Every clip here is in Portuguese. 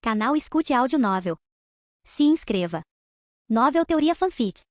Canal Escute Áudio Novel. Se inscreva. Novel Teoria Fanfic.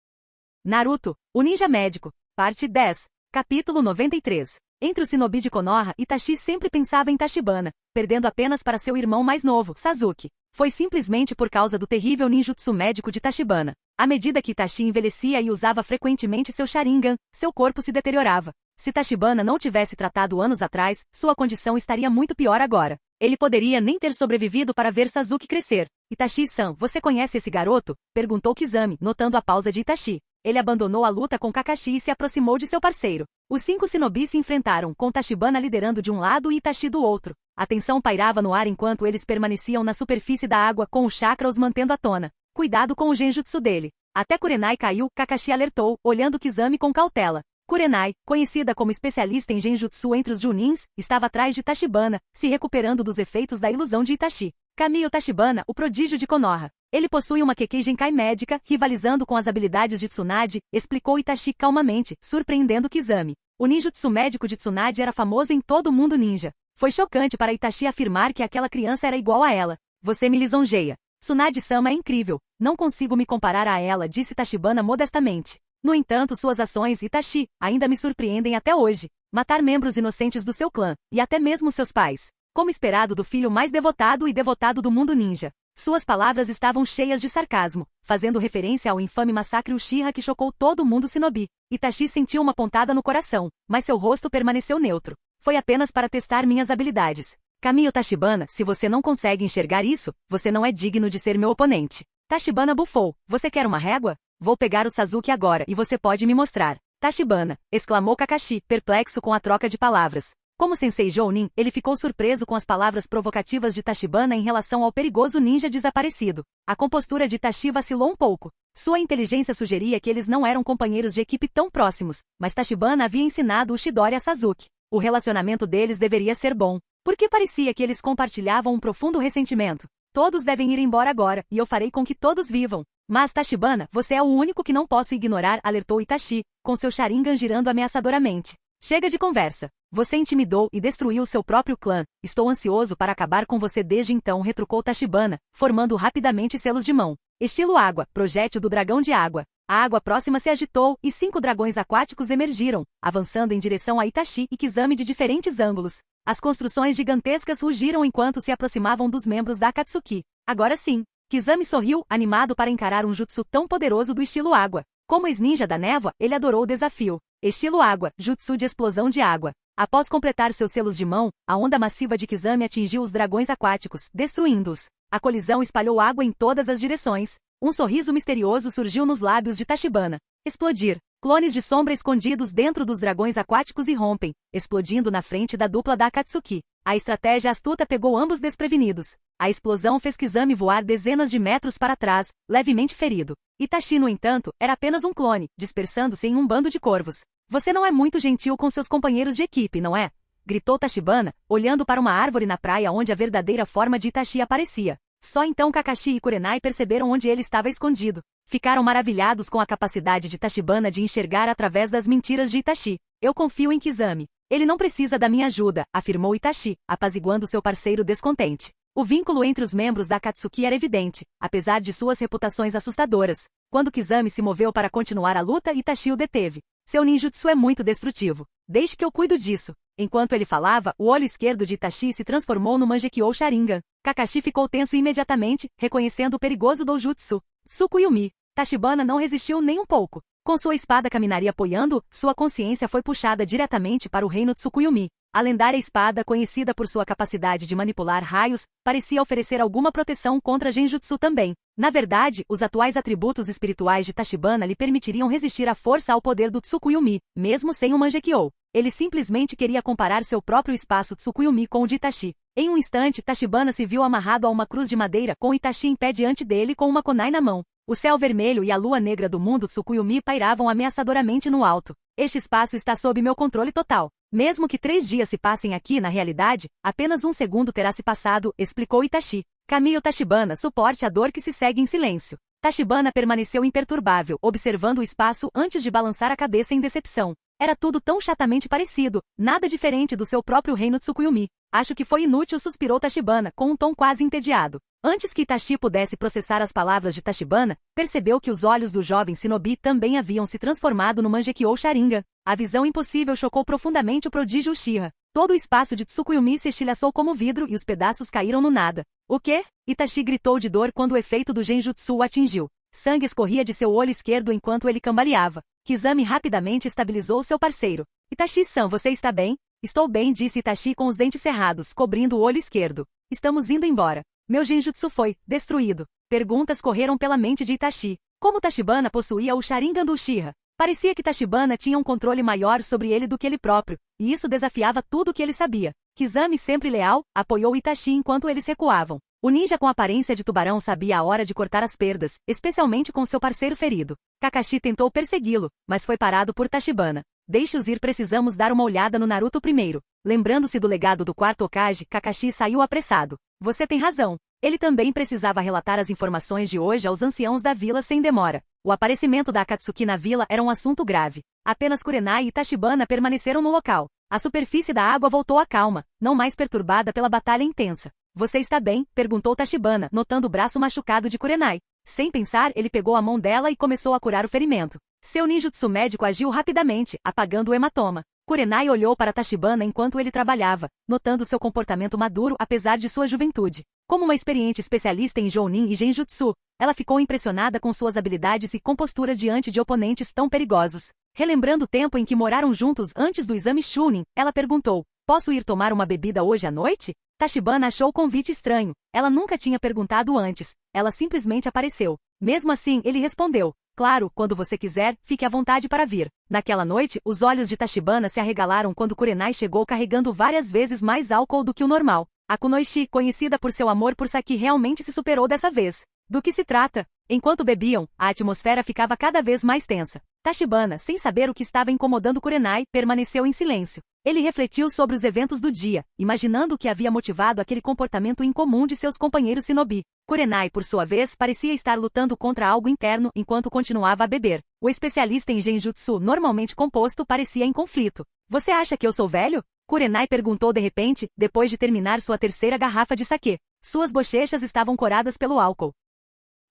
Naruto, o Ninja Médico, Parte 10, Capítulo 93. Entre o shinobi de Konoha, Itachi sempre pensava em Tachibana, perdendo apenas para seu irmão mais novo, Sasuke. Foi simplesmente por causa do terrível ninjutsu médico de Tachibana. À medida que Itachi envelhecia e usava frequentemente seu Sharingan, seu corpo se deteriorava. Se Tachibana não tivesse tratado anos atrás, sua condição estaria muito pior agora. Ele poderia nem ter sobrevivido para ver Sasuke crescer. Itachi-san, você conhece esse garoto? Perguntou Kizami, notando a pausa de Itachi. Ele abandonou a luta com Kakashi e se aproximou de seu parceiro. Os 5 shinobi se enfrentaram, com Tachibana liderando de um lado e Itachi do outro. A tensão pairava no ar enquanto eles permaneciam na superfície da água com o chakra os mantendo à tona. Cuidado com o genjutsu dele. Até Kurenai caiu, Kakashi alertou, olhando Kizami com cautela. Kurenai, conhecida como especialista em genjutsu entre os Junins, estava atrás de Tachibana, se recuperando dos efeitos da ilusão de Itachi. Kamiyo Tachibana, o prodígio de Konoha. Ele possui uma Kekkei Genkai médica, rivalizando com as habilidades de Tsunade, explicou Itachi calmamente, surpreendendo Kizami. O ninjutsu médico de Tsunade era famoso em todo o mundo ninja. Foi chocante para Itachi afirmar que aquela criança era igual a ela. Você me lisonjeia. Tsunade-sama é incrível. Não consigo me comparar a ela, disse Tachibana modestamente. No entanto, suas ações, Itachi, ainda me surpreendem até hoje. Matar membros inocentes do seu clã, e até mesmo seus pais. Como esperado do filho mais devotado e devotado do mundo ninja. Suas palavras estavam cheias de sarcasmo, fazendo referência ao infame massacre Uchiha que chocou todo o mundo shinobi. Itachi sentiu uma pontada no coração, mas seu rosto permaneceu neutro. Foi apenas para testar minhas habilidades. Kamiyo Tachibana, se você não consegue enxergar isso, você não é digno de ser meu oponente. Tachibana bufou. Você quer uma régua? Vou pegar o Sasuke agora e você pode me mostrar. Tachibana, exclamou Kakashi, perplexo com a troca de palavras. Como Sensei Jounin, ele ficou surpreso com as palavras provocativas de Tachibana em relação ao perigoso ninja desaparecido. A compostura de Itachi vacilou um pouco. Sua inteligência sugeria que eles não eram companheiros de equipe tão próximos, mas Tachibana havia ensinado o Chidori a Sasuke. O relacionamento deles deveria ser bom. Porque parecia que eles compartilhavam um profundo ressentimento. Todos devem ir embora agora, e eu farei com que todos vivam. Mas Tachibana, você é o único que não posso ignorar, alertou Itachi, com seu Sharingan girando ameaçadoramente. Chega de conversa. Você intimidou e destruiu seu próprio clã. Estou ansioso para acabar com você desde então, retrucou Tachibana, formando rapidamente selos de mão. Estilo água, projétil do dragão de água. A água próxima se agitou e 5 dragões aquáticos emergiram, avançando em direção a Itachi e Kizami de diferentes ângulos. As construções gigantescas rugiram enquanto se aproximavam dos membros da Akatsuki. Agora sim. Kizami sorriu, animado para encarar um jutsu tão poderoso do estilo água. Como ex-ninja da névoa, ele adorou o desafio. Estilo água, jutsu de explosão de água. Após completar seus selos de mão, a onda massiva de Kizami atingiu os dragões aquáticos, destruindo-os. A colisão espalhou água em todas as direções. Um sorriso misterioso surgiu nos lábios de Tachibana. Explodir. Clones de sombra escondidos dentro dos dragões aquáticos irrompem, explodindo na frente da dupla da Akatsuki. A estratégia astuta pegou ambos desprevenidos. A explosão fez Kizami voar dezenas de metros para trás, levemente ferido. Itachi, no entanto, era apenas um clone, dispersando-se em um bando de corvos. Você não é muito gentil com seus companheiros de equipe, não é? Gritou Tachibana, olhando para uma árvore na praia onde a verdadeira forma de Itachi aparecia. Só então Kakashi e Kurenai perceberam onde ele estava escondido. Ficaram maravilhados com a capacidade de Tachibana de enxergar através das mentiras de Itachi. Eu confio em Kizami. Ele não precisa da minha ajuda, afirmou Itachi, apaziguando seu parceiro descontente. O vínculo entre os membros da Akatsuki era evidente, apesar de suas reputações assustadoras. Quando Kizami se moveu para continuar a luta, Itachi o deteve. Seu ninjutsu é muito destrutivo. Deixe que eu cuido disso. Enquanto ele falava, o olho esquerdo de Itachi se transformou no Mangekyou Sharingan. Kakashi ficou tenso imediatamente, reconhecendo o perigoso doujutsu. Tsukuyomi. Tachibana não resistiu nem um pouco. Com sua espada Kaminari apoiando, sua consciência foi puxada diretamente para o reino Tsukuyomi. A lendária espada, conhecida por sua capacidade de manipular raios, parecia oferecer alguma proteção contra Genjutsu também. Na verdade, os atuais atributos espirituais de Tachibana lhe permitiriam resistir à força ao poder do Tsukuyomi, mesmo sem o Mangekyou. Ele simplesmente queria comparar seu próprio espaço Tsukuyomi com o de Itachi. Em um instante, Tachibana se viu amarrado a uma cruz de madeira com Itachi em pé diante dele com uma kunai na mão. O céu vermelho e a lua negra do mundo Tsukuyomi pairavam ameaçadoramente no alto. Este espaço está sob meu controle total. Mesmo que 3 dias se passem aqui na realidade, apenas 1 segundo terá se passado, explicou Itachi. Kamiyo Tachibana, suporte a dor que se segue em silêncio. Tachibana permaneceu imperturbável, observando o espaço antes de balançar a cabeça em decepção. Era tudo tão chatamente parecido, nada diferente do seu próprio reino Tsukuyomi. Acho que foi inútil, suspirou Tachibana, com um tom quase entediado. Antes que Itachi pudesse processar as palavras de Tachibana, percebeu que os olhos do jovem shinobi também haviam se transformado no Mangekyou Sharingan. A visão impossível chocou profundamente o prodígio Uchiha. Todo o espaço de Tsukuyomi se estilhaçou como vidro e os pedaços caíram no nada. O quê? Itachi gritou de dor quando o efeito do Genjutsu o atingiu. Sangue escorria de seu olho esquerdo enquanto ele cambaleava. Kizami rapidamente estabilizou seu parceiro. Itachi-san, você está bem? Estou bem, disse Itachi com os dentes cerrados, cobrindo o olho esquerdo. Estamos indo embora. Meu Genjutsu foi destruído. Perguntas correram pela mente de Itachi. Como Tachibana possuía o Sharingan do Uchiha? Parecia que Tachibana tinha um controle maior sobre ele do que ele próprio, e isso desafiava tudo o que ele sabia. Kizami, sempre leal, apoiou Itachi enquanto eles recuavam. O ninja com aparência de tubarão sabia a hora de cortar as perdas, especialmente com seu parceiro ferido. Kakashi tentou persegui-lo, mas foi parado por Tachibana. Deixe-os ir, precisamos dar uma olhada no Naruto primeiro. Lembrando-se do legado do quarto Hokage, Kakashi saiu apressado. Você tem razão. Ele também precisava relatar as informações de hoje aos anciãos da vila sem demora. O aparecimento da Akatsuki na vila era um assunto grave. Apenas Kurenai e Tachibana permaneceram no local. A superfície da água voltou à calma, não mais perturbada pela batalha intensa. Você está bem? Perguntou Tachibana, notando o braço machucado de Kurenai. Sem pensar, ele pegou a mão dela e começou a curar o ferimento. Seu ninjutsu médico agiu rapidamente, apagando o hematoma. Kurenai olhou para Tachibana enquanto ele trabalhava, notando seu comportamento maduro apesar de sua juventude. Como uma experiente especialista em Jounin e Genjutsu, ela ficou impressionada com suas habilidades e compostura diante de oponentes tão perigosos. Relembrando o tempo em que moraram juntos antes do exame Chunin, ela perguntou, posso ir tomar uma bebida hoje à noite? Tachibana achou o convite estranho. Ela nunca tinha perguntado antes. Ela simplesmente apareceu. Mesmo assim, ele respondeu, claro, quando você quiser, fique à vontade para vir. Naquela noite, os olhos de Tachibana se arregalaram quando Kurenai chegou carregando várias vezes mais álcool do que o normal. A Kunoichi, conhecida por seu amor por sake, realmente se superou dessa vez. Do que se trata? Enquanto bebiam, a atmosfera ficava cada vez mais tensa. Tachibana, sem saber o que estava incomodando Kurenai, permaneceu em silêncio. Ele refletiu sobre os eventos do dia, imaginando o que havia motivado aquele comportamento incomum de seus companheiros shinobi. Kurenai, por sua vez, parecia estar lutando contra algo interno enquanto continuava a beber. O especialista em Genjutsu, normalmente composto, parecia em conflito. Você acha que eu sou velho? Kurenai perguntou de repente, depois de terminar sua terceira garrafa de saquê. Suas bochechas estavam coradas pelo álcool.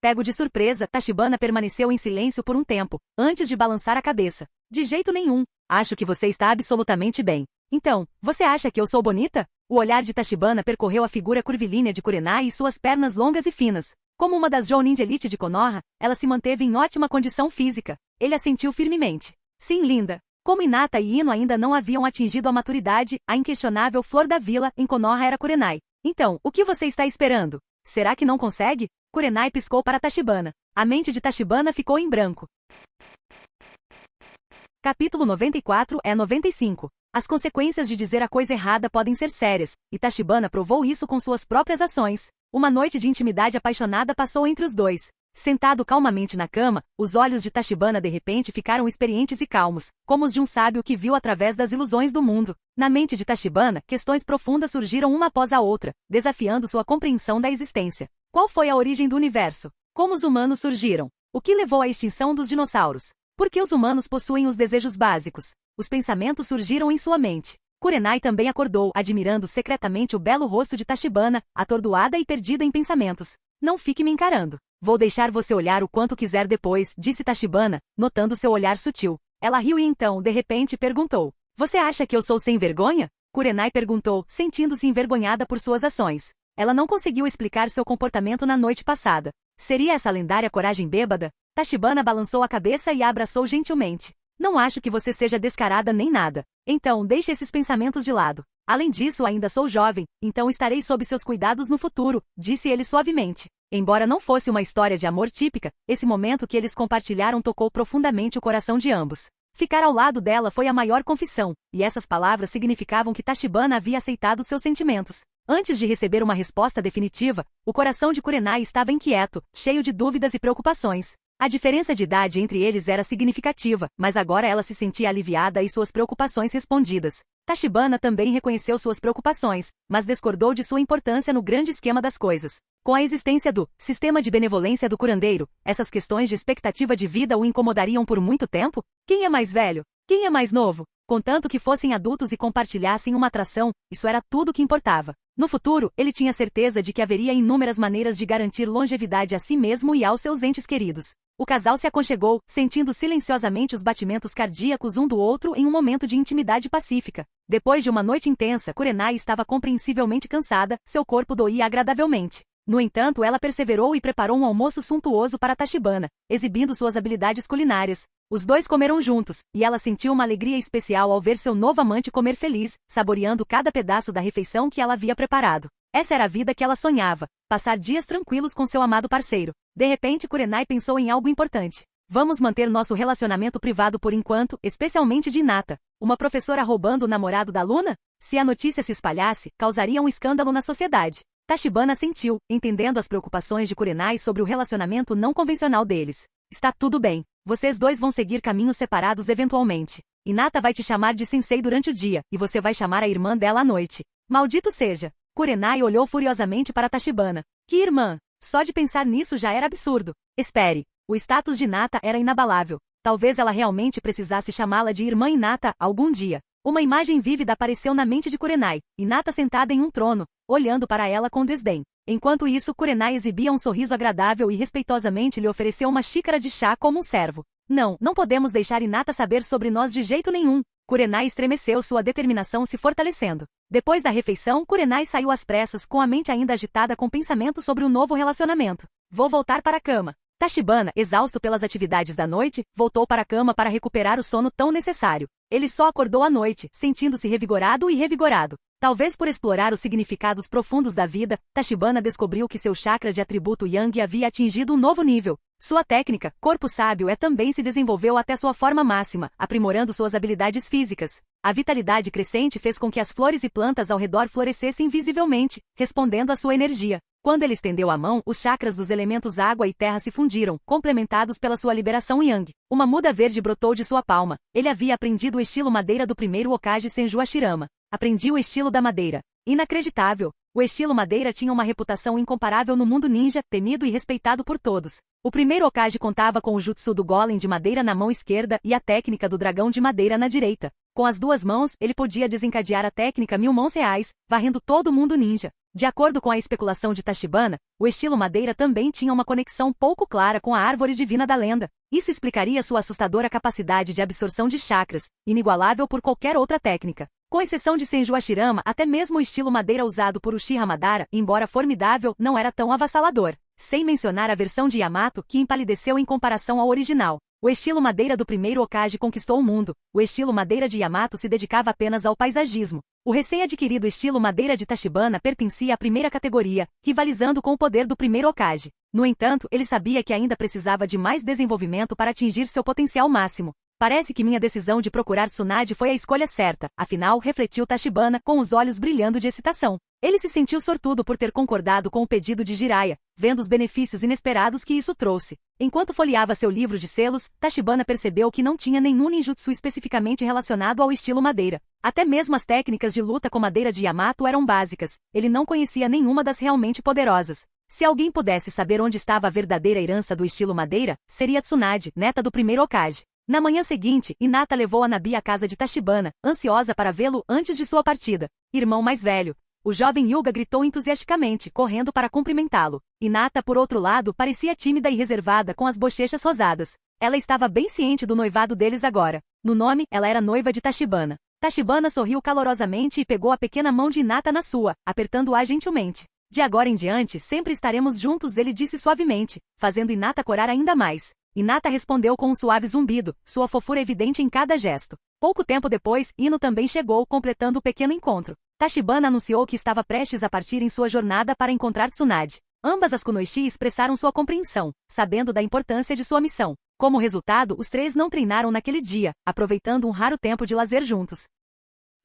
Pego de surpresa, Tachibana permaneceu em silêncio por um tempo, antes de balançar a cabeça. De jeito nenhum. Acho que você está absolutamente bem. Então, você acha que eu sou bonita? O olhar de Tachibana percorreu a figura curvilínea de Kurenai e suas pernas longas e finas. Como uma das Jounin de elite de Konoha, ela se manteve em ótima condição física. Ele assentiu firmemente. Sim, linda. Como Hinata e Ino ainda não haviam atingido a maturidade, a inquestionável flor da vila em Konoha era Kurenai. Então, o que você está esperando? Será que não consegue? Kurenai piscou para Tachibana. A mente de Tachibana ficou em branco. Capítulo 94 é 95. As consequências de dizer a coisa errada podem ser sérias, e Tachibana provou isso com suas próprias ações. Uma noite de intimidade apaixonada passou entre os dois. Sentado calmamente na cama, os olhos de Tachibana de repente ficaram experientes e calmos, como os de um sábio que viu através das ilusões do mundo. Na mente de Tachibana, questões profundas surgiram uma após a outra, desafiando sua compreensão da existência. Qual foi a origem do universo? Como os humanos surgiram? O que levou à extinção dos dinossauros? Por que os humanos possuem os desejos básicos? Os pensamentos surgiram em sua mente. Kurenai também acordou, admirando secretamente o belo rosto de Tachibana, atordoada e perdida em pensamentos. Não fique me encarando. Vou deixar você olhar o quanto quiser depois, disse Tachibana, notando seu olhar sutil. Ela riu e então, de repente, perguntou. Você acha que eu sou sem vergonha? Kurenai perguntou, sentindo-se envergonhada por suas ações. Ela não conseguiu explicar seu comportamento na noite passada. Seria essa lendária coragem bêbada? Tachibana balançou a cabeça e a abraçou gentilmente. Não acho que você seja descarada nem nada. Então, deixe esses pensamentos de lado. Além disso, ainda sou jovem, então estarei sob seus cuidados no futuro, disse ele suavemente. Embora não fosse uma história de amor típica, esse momento que eles compartilharam tocou profundamente o coração de ambos. Ficar ao lado dela foi a maior confissão, e essas palavras significavam que Tachibana havia aceitado seus sentimentos. Antes de receber uma resposta definitiva, o coração de Kurenai estava inquieto, cheio de dúvidas e preocupações. A diferença de idade entre eles era significativa, mas agora ela se sentia aliviada e suas preocupações respondidas. Tachibana também reconheceu suas preocupações, mas discordou de sua importância no grande esquema das coisas. Com a existência do sistema de benevolência do curandeiro, essas questões de expectativa de vida o incomodariam por muito tempo? Quem é mais velho? Quem é mais novo? Contanto que fossem adultos e compartilhassem uma atração, isso era tudo o que importava. No futuro, ele tinha certeza de que haveria inúmeras maneiras de garantir longevidade a si mesmo e aos seus entes queridos. O casal se aconchegou, sentindo silenciosamente os batimentos cardíacos um do outro em um momento de intimidade pacífica. Depois de uma noite intensa, Kurenai estava compreensivelmente cansada, seu corpo doía agradavelmente. No entanto, ela perseverou e preparou um almoço suntuoso para Tachibana, exibindo suas habilidades culinárias. Os dois comeram juntos, e ela sentiu uma alegria especial ao ver seu novo amante comer feliz, saboreando cada pedaço da refeição que ela havia preparado. Essa era a vida que ela sonhava, passar dias tranquilos com seu amado parceiro. De repente, Kurenai pensou em algo importante. Vamos manter nosso relacionamento privado por enquanto, especialmente de Hinata. Uma professora roubando o namorado da aluna? Se a notícia se espalhasse, causaria um escândalo na sociedade. Tachibana sentiu, entendendo as preocupações de Kurenai sobre o relacionamento não convencional deles. Está tudo bem. Vocês dois vão seguir caminhos separados eventualmente. Hinata vai te chamar de sensei durante o dia, e você vai chamar a irmã dela à noite. Maldito seja! Kurenai olhou furiosamente para Tachibana. Que irmã? Só de pensar nisso já era absurdo. Espere. O status de Hinata era inabalável. Talvez ela realmente precisasse chamá-la de irmã Hinata algum dia. Uma imagem vívida apareceu na mente de Kurenai, Hinata sentada em um trono, olhando para ela com desdém. Enquanto isso, Kurenai exibia um sorriso agradável e respeitosamente lhe ofereceu uma xícara de chá como um servo. Não podemos deixar Hinata saber sobre nós de jeito nenhum. Kurenai estremeceu, sua determinação se fortalecendo. Depois da refeição, Kurenai saiu às pressas, com a mente ainda agitada com pensamentos sobre o novo relacionamento. Vou voltar para a cama. Tachibana, exausto pelas atividades da noite, voltou para a cama para recuperar o sono tão necessário. Ele só acordou à noite, sentindo-se revigorado e revigorado. Talvez por explorar os significados profundos da vida, Tachibana descobriu que seu chakra de atributo Yang havia atingido um novo nível. Sua técnica, Corpo Sábio, também se desenvolveu até sua forma máxima, aprimorando suas habilidades físicas. A vitalidade crescente fez com que as flores e plantas ao redor florescessem visivelmente, respondendo à sua energia. Quando ele estendeu a mão, os chakras dos elementos água e terra se fundiram, complementados pela sua liberação Yang. Uma muda verde brotou de sua palma. Ele havia aprendido o estilo madeira do primeiro Hokage Senju Hashirama. Aprendi o estilo da madeira. Inacreditável! O estilo madeira tinha uma reputação incomparável no mundo ninja, temido e respeitado por todos. O primeiro Hokage contava com o jutsu do golem de madeira na mão esquerda e a técnica do dragão de madeira na direita. Com as duas mãos, ele podia desencadear a técnica 1000 mãos reais, varrendo todo o mundo ninja. De acordo com a especulação de Tachibana, o estilo madeira também tinha uma conexão pouco clara com a árvore divina da lenda. Isso explicaria sua assustadora capacidade de absorção de chakras, inigualável por qualquer outra técnica. Com exceção de Senju Hashirama, até mesmo o estilo madeira usado por Uchiha Madara, embora formidável, não era tão avassalador. Sem mencionar a versão de Yamato, que empalideceu em comparação ao original. O estilo madeira do primeiro Hokage conquistou o mundo. O estilo madeira de Yamato se dedicava apenas ao paisagismo. O recém-adquirido estilo madeira de Tachibana pertencia à primeira categoria, rivalizando com o poder do primeiro Hokage. No entanto, ele sabia que ainda precisava de mais desenvolvimento para atingir seu potencial máximo. Parece que minha decisão de procurar Tsunade foi a escolha certa, afinal, refletiu Tachibana, com os olhos brilhando de excitação. Ele se sentiu sortudo por ter concordado com o pedido de Jiraiya, vendo os benefícios inesperados que isso trouxe. Enquanto folheava seu livro de selos, Tachibana percebeu que não tinha nenhum ninjutsu especificamente relacionado ao estilo madeira. Até mesmo as técnicas de luta com madeira de Yamato eram básicas. Ele não conhecia nenhuma das realmente poderosas. Se alguém pudesse saber onde estava a verdadeira herança do estilo madeira, seria Tsunade, neta do primeiro Hokage. Na manhã seguinte, Hinata levou Anabi à casa de Tachibana, ansiosa para vê-lo antes de sua partida. Irmão mais velho. O jovem Hyuga gritou entusiasticamente, correndo para cumprimentá-lo. Hinata, por outro lado, parecia tímida e reservada com as bochechas rosadas. Ela estava bem ciente do noivado deles agora. No nome, ela era noiva de Tachibana. Tachibana sorriu calorosamente e pegou a pequena mão de Hinata na sua, apertando-a gentilmente. De agora em diante, sempre estaremos juntos, ele disse suavemente, fazendo Hinata corar ainda mais. Hinata respondeu com um suave zumbido, sua fofura evidente em cada gesto. Pouco tempo depois, Ino também chegou, completando o pequeno encontro. Tachibana anunciou que estava prestes a partir em sua jornada para encontrar Tsunade. Ambas as Kunoichi expressaram sua compreensão, sabendo da importância de sua missão. Como resultado, os três não treinaram naquele dia, aproveitando um raro tempo de lazer juntos.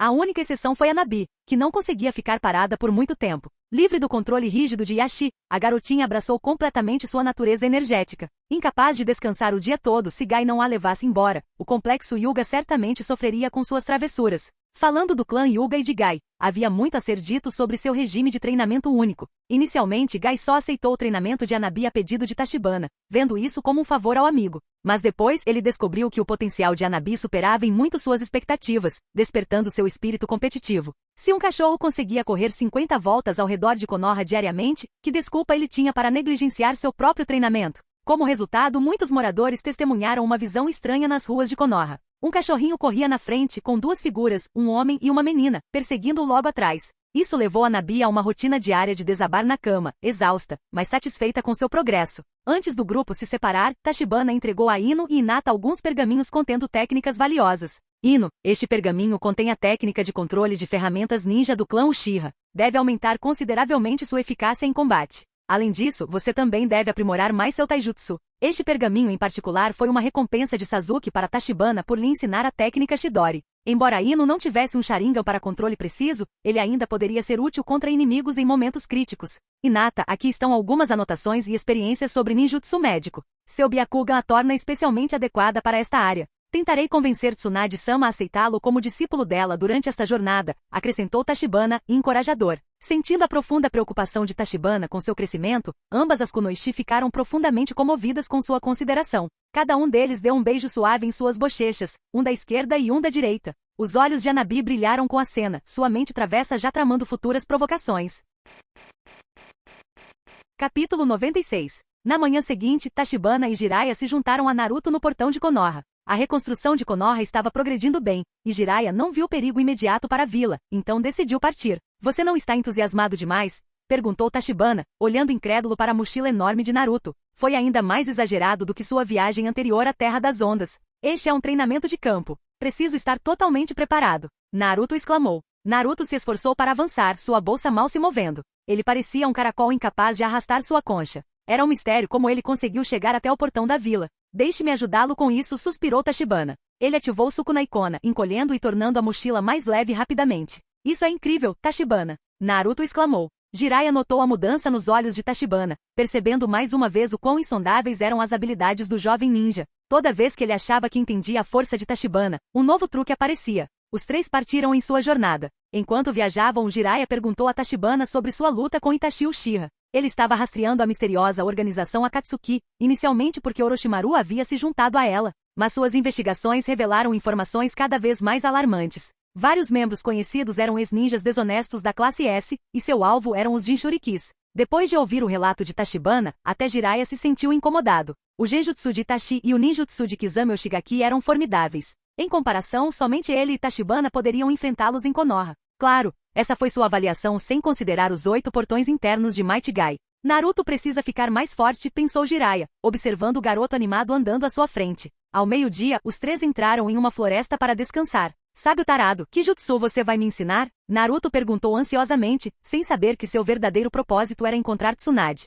A única exceção foi Anabi, que não conseguia ficar parada por muito tempo. Livre do controle rígido de Yashi, a garotinha abraçou completamente sua natureza energética. Incapaz de descansar o dia todo se Gai não a levasse embora, o complexo Hyuga certamente sofreria com suas travessuras. Falando do clã Hyuga e de Gai, havia muito a ser dito sobre seu regime de treinamento único. Inicialmente, Gai só aceitou o treinamento de Hanabi a pedido de Tachibana, vendo isso como um favor ao amigo. Mas depois ele descobriu que o potencial de Hanabi superava em muito suas expectativas, despertando seu espírito competitivo. Se um cachorro conseguia correr 50 voltas ao redor de Konoha diariamente, que desculpa ele tinha para negligenciar seu próprio treinamento? Como resultado, muitos moradores testemunharam uma visão estranha nas ruas de Konoha. Um cachorrinho corria na frente com duas figuras, um homem e uma menina, perseguindo-o logo atrás. Isso levou Hanabi a uma rotina diária de desabar na cama, exausta, mas satisfeita com seu progresso. Antes do grupo se separar, Tachibana entregou a Ino e Hinata alguns pergaminhos contendo técnicas valiosas. Ino, este pergaminho contém a técnica de controle de ferramentas ninja do clã Uchiha. Deve aumentar consideravelmente sua eficácia em combate. Além disso, você também deve aprimorar mais seu taijutsu. Este pergaminho em particular foi uma recompensa de Sasuke para Tachibana por lhe ensinar a técnica Chidori. Embora Ino não tivesse um Sharingan para controle preciso, ele ainda poderia ser útil contra inimigos em momentos críticos. Hinata, aqui estão algumas anotações e experiências sobre ninjutsu médico. Seu Byakugan a torna especialmente adequada para esta área. Tentarei convencer Tsunade-sama a aceitá-lo como discípulo dela durante esta jornada, acrescentou Tachibana, encorajador. Sentindo a profunda preocupação de Tachibana com seu crescimento, ambas as Kunoichi ficaram profundamente comovidas com sua consideração. Cada um deles deu um beijo suave em suas bochechas, um da esquerda e um da direita. Os olhos de Hanabi brilharam com a cena, sua mente travessa já tramando futuras provocações. Capítulo 96. Na manhã seguinte, Tachibana e Jiraiya se juntaram a Naruto no portão de Konoha. A reconstrução de Konoha estava progredindo bem, e Jiraiya não viu perigo imediato para a vila, então decidiu partir. Você não está entusiasmado demais? Perguntou Tachibana, olhando incrédulo para a mochila enorme de Naruto. Foi ainda mais exagerado do que sua viagem anterior à Terra das Ondas. Este é um treinamento de campo. Preciso estar totalmente preparado. Naruto exclamou. Naruto se esforçou para avançar, sua bolsa mal se movendo. Ele parecia um caracol incapaz de arrastar sua concha. Era um mistério como ele conseguiu chegar até o portão da vila. Deixe-me ajudá-lo com isso, suspirou Tachibana. Ele ativou Sukunaikona, encolhendo e tornando a mochila mais leve rapidamente. Isso é incrível, Tachibana. Naruto exclamou. Jiraiya notou a mudança nos olhos de Tachibana, percebendo mais uma vez o quão insondáveis eram as habilidades do jovem ninja. Toda vez que ele achava que entendia a força de Tachibana, um novo truque aparecia. Os três partiram em sua jornada. Enquanto viajavam, Jiraiya perguntou a Tachibana sobre sua luta com Itachi Uchiha. Ele estava rastreando a misteriosa organização Akatsuki, inicialmente porque Orochimaru havia se juntado a ela, mas suas investigações revelaram informações cada vez mais alarmantes. Vários membros conhecidos eram ex-ninjas desonestos da classe S, e seu alvo eram os Jinchurikis. Depois de ouvir o relato de Tachibana, até Jiraiya se sentiu incomodado. O Genjutsu de Itachi e o ninjutsu de Kisame Oshigaki eram formidáveis. Em comparação, somente ele e Tachibana poderiam enfrentá-los em Konoha. Claro, essa foi sua avaliação sem considerar os 8 portões internos de Might Guy. Naruto precisa ficar mais forte, pensou Jiraiya, observando o garoto animado andando à sua frente. Ao meio-dia, os três entraram em uma floresta para descansar. Sábio tarado, que jutsu você vai me ensinar? Naruto perguntou ansiosamente, sem saber que seu verdadeiro propósito era encontrar Tsunade.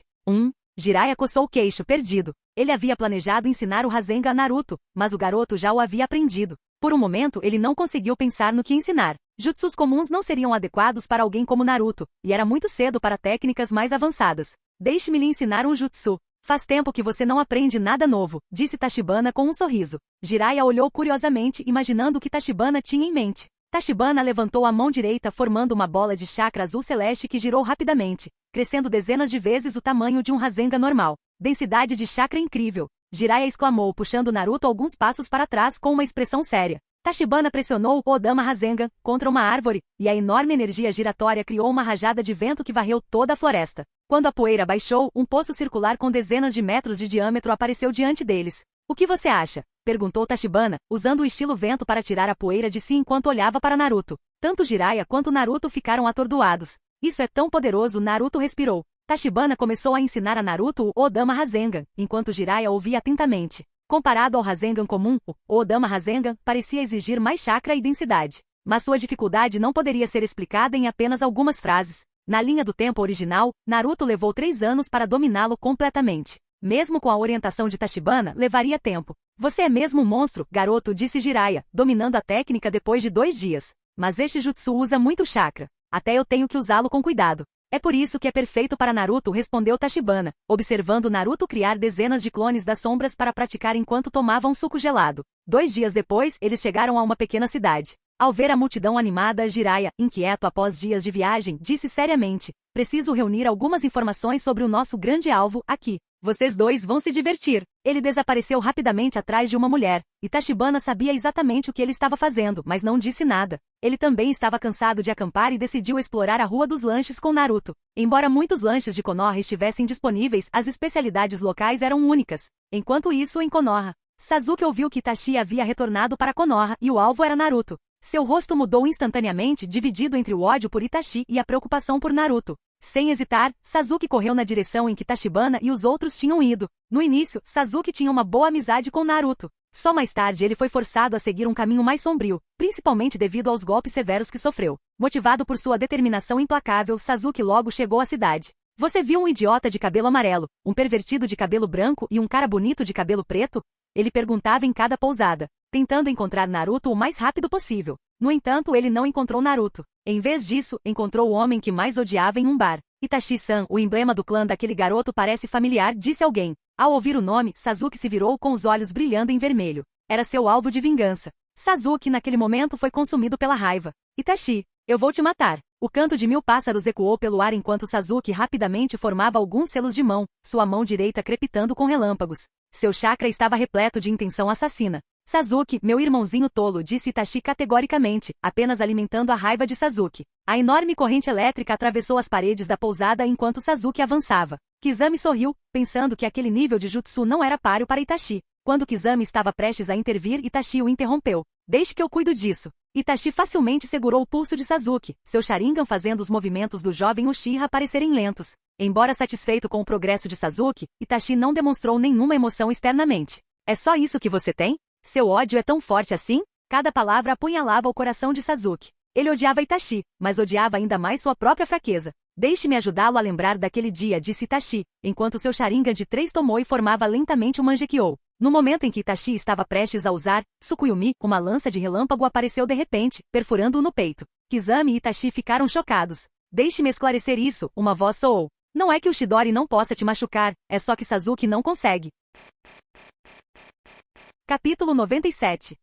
Jiraiya coçou o queixo, perdido. Ele havia planejado ensinar o Rasengan a Naruto, mas o garoto já o havia aprendido. Por um momento ele não conseguiu pensar no que ensinar. Jutsus comuns não seriam adequados para alguém como Naruto, e era muito cedo para técnicas mais avançadas. Deixe-me lhe ensinar um jutsu. Faz tempo que você não aprende nada novo, disse Tachibana com um sorriso. Jiraiya olhou curiosamente, imaginando o que Tachibana tinha em mente. Tachibana levantou a mão direita formando uma bola de chakra azul celeste que girou rapidamente, crescendo dezenas de vezes o tamanho de um Rasengan normal. Densidade de chakra incrível. Jiraiya exclamou, puxando Naruto alguns passos para trás com uma expressão séria. Tachibana pressionou o Odama Rasengan contra uma árvore, e a enorme energia giratória criou uma rajada de vento que varreu toda a floresta. Quando a poeira baixou, um poço circular com dezenas de metros de diâmetro apareceu diante deles. O que você acha? Perguntou Tachibana, usando o estilo vento para tirar a poeira de si enquanto olhava para Naruto. Tanto Jiraiya quanto Naruto ficaram atordoados. Isso é tão poderoso, Naruto respirou. Tachibana começou a ensinar a Naruto o Odama Rasengan, enquanto Jiraiya ouvia atentamente. Comparado ao Rasengan comum, o Odama Rasengan parecia exigir mais chakra e densidade. Mas sua dificuldade não poderia ser explicada em apenas algumas frases. Na linha do tempo original, Naruto levou 3 anos para dominá-lo completamente. Mesmo com a orientação de Tachibana, levaria tempo. Você é mesmo um monstro, garoto, disse Jiraiya, dominando a técnica depois de 2 dias. Mas este jutsu usa muito chakra. Até eu tenho que usá-lo com cuidado. É por isso que é perfeito para Naruto, respondeu Tachibana, observando Naruto criar dezenas de clones das sombras para praticar enquanto tomavam suco gelado. 2 dias depois, eles chegaram a uma pequena cidade. Ao ver a multidão animada, Jiraiya, inquieto após dias de viagem, disse seriamente: preciso reunir algumas informações sobre o nosso grande alvo aqui. Vocês dois vão se divertir. Ele desapareceu rapidamente atrás de uma mulher, e Tachibana sabia exatamente o que ele estava fazendo, mas não disse nada. Ele também estava cansado de acampar e decidiu explorar a Rua dos Lanches com Naruto. Embora muitos lanches de Konoha estivessem disponíveis, as especialidades locais eram únicas. Enquanto isso, em Konoha, Sasuke ouviu que Itachi havia retornado para Konoha e o alvo era Naruto. Seu rosto mudou instantaneamente, dividido entre o ódio por Itachi e a preocupação por Naruto. Sem hesitar, Sasuke correu na direção em que Tachibana e os outros tinham ido. No início, Sasuke tinha uma boa amizade com Naruto. Só mais tarde ele foi forçado a seguir um caminho mais sombrio, principalmente devido aos golpes severos que sofreu. Motivado por sua determinação implacável, Sasuke logo chegou à cidade. Você viu um idiota de cabelo amarelo, um pervertido de cabelo branco e um cara bonito de cabelo preto? Ele perguntava em cada pousada, tentando encontrar Naruto o mais rápido possível. No entanto, ele não encontrou Naruto. Em vez disso, encontrou o homem que mais odiava em um bar. Itachi-san, o emblema do clã daquele garoto parece familiar, disse alguém. Ao ouvir o nome, Sasuke se virou com os olhos brilhando em vermelho. Era seu alvo de vingança. Sasuke, naquele momento, foi consumido pela raiva. Itachi, eu vou te matar. O canto de 1000 pássaros ecoou pelo ar enquanto Sasuke rapidamente formava alguns selos de mão, sua mão direita crepitando com relâmpagos. Seu chakra estava repleto de intenção assassina. Sasuke, meu irmãozinho tolo, disse Itachi categoricamente, apenas alimentando a raiva de Sasuke. A enorme corrente elétrica atravessou as paredes da pousada enquanto Sasuke avançava. Kizami sorriu, pensando que aquele nível de jutsu não era páreo para Itachi. Quando Kizami estava prestes a intervir, Itachi o interrompeu. Deixe que eu cuido disso. Itachi facilmente segurou o pulso de Sasuke, seu Sharingan fazendo os movimentos do jovem Uchiha parecerem lentos. Embora satisfeito com o progresso de Sasuke, Itachi não demonstrou nenhuma emoção externamente. É só isso que você tem? Seu ódio é tão forte assim? Cada palavra apunhalava o coração de Sasuke. Ele odiava Itachi, mas odiava ainda mais sua própria fraqueza. Deixe-me ajudá-lo a lembrar daquele dia, disse Itachi, enquanto seu Sharingan de 3 Tomoe formava lentamente o Mangekyou. No momento em que Itachi estava prestes a usar Tsukuyomi, uma lança de relâmpago apareceu de repente, perfurando-o no peito. Kizami e Itachi ficaram chocados. Deixe-me esclarecer isso, uma voz soou. Não é que o Chidori não possa te machucar, é só que Sasuke não consegue. Capítulo 97.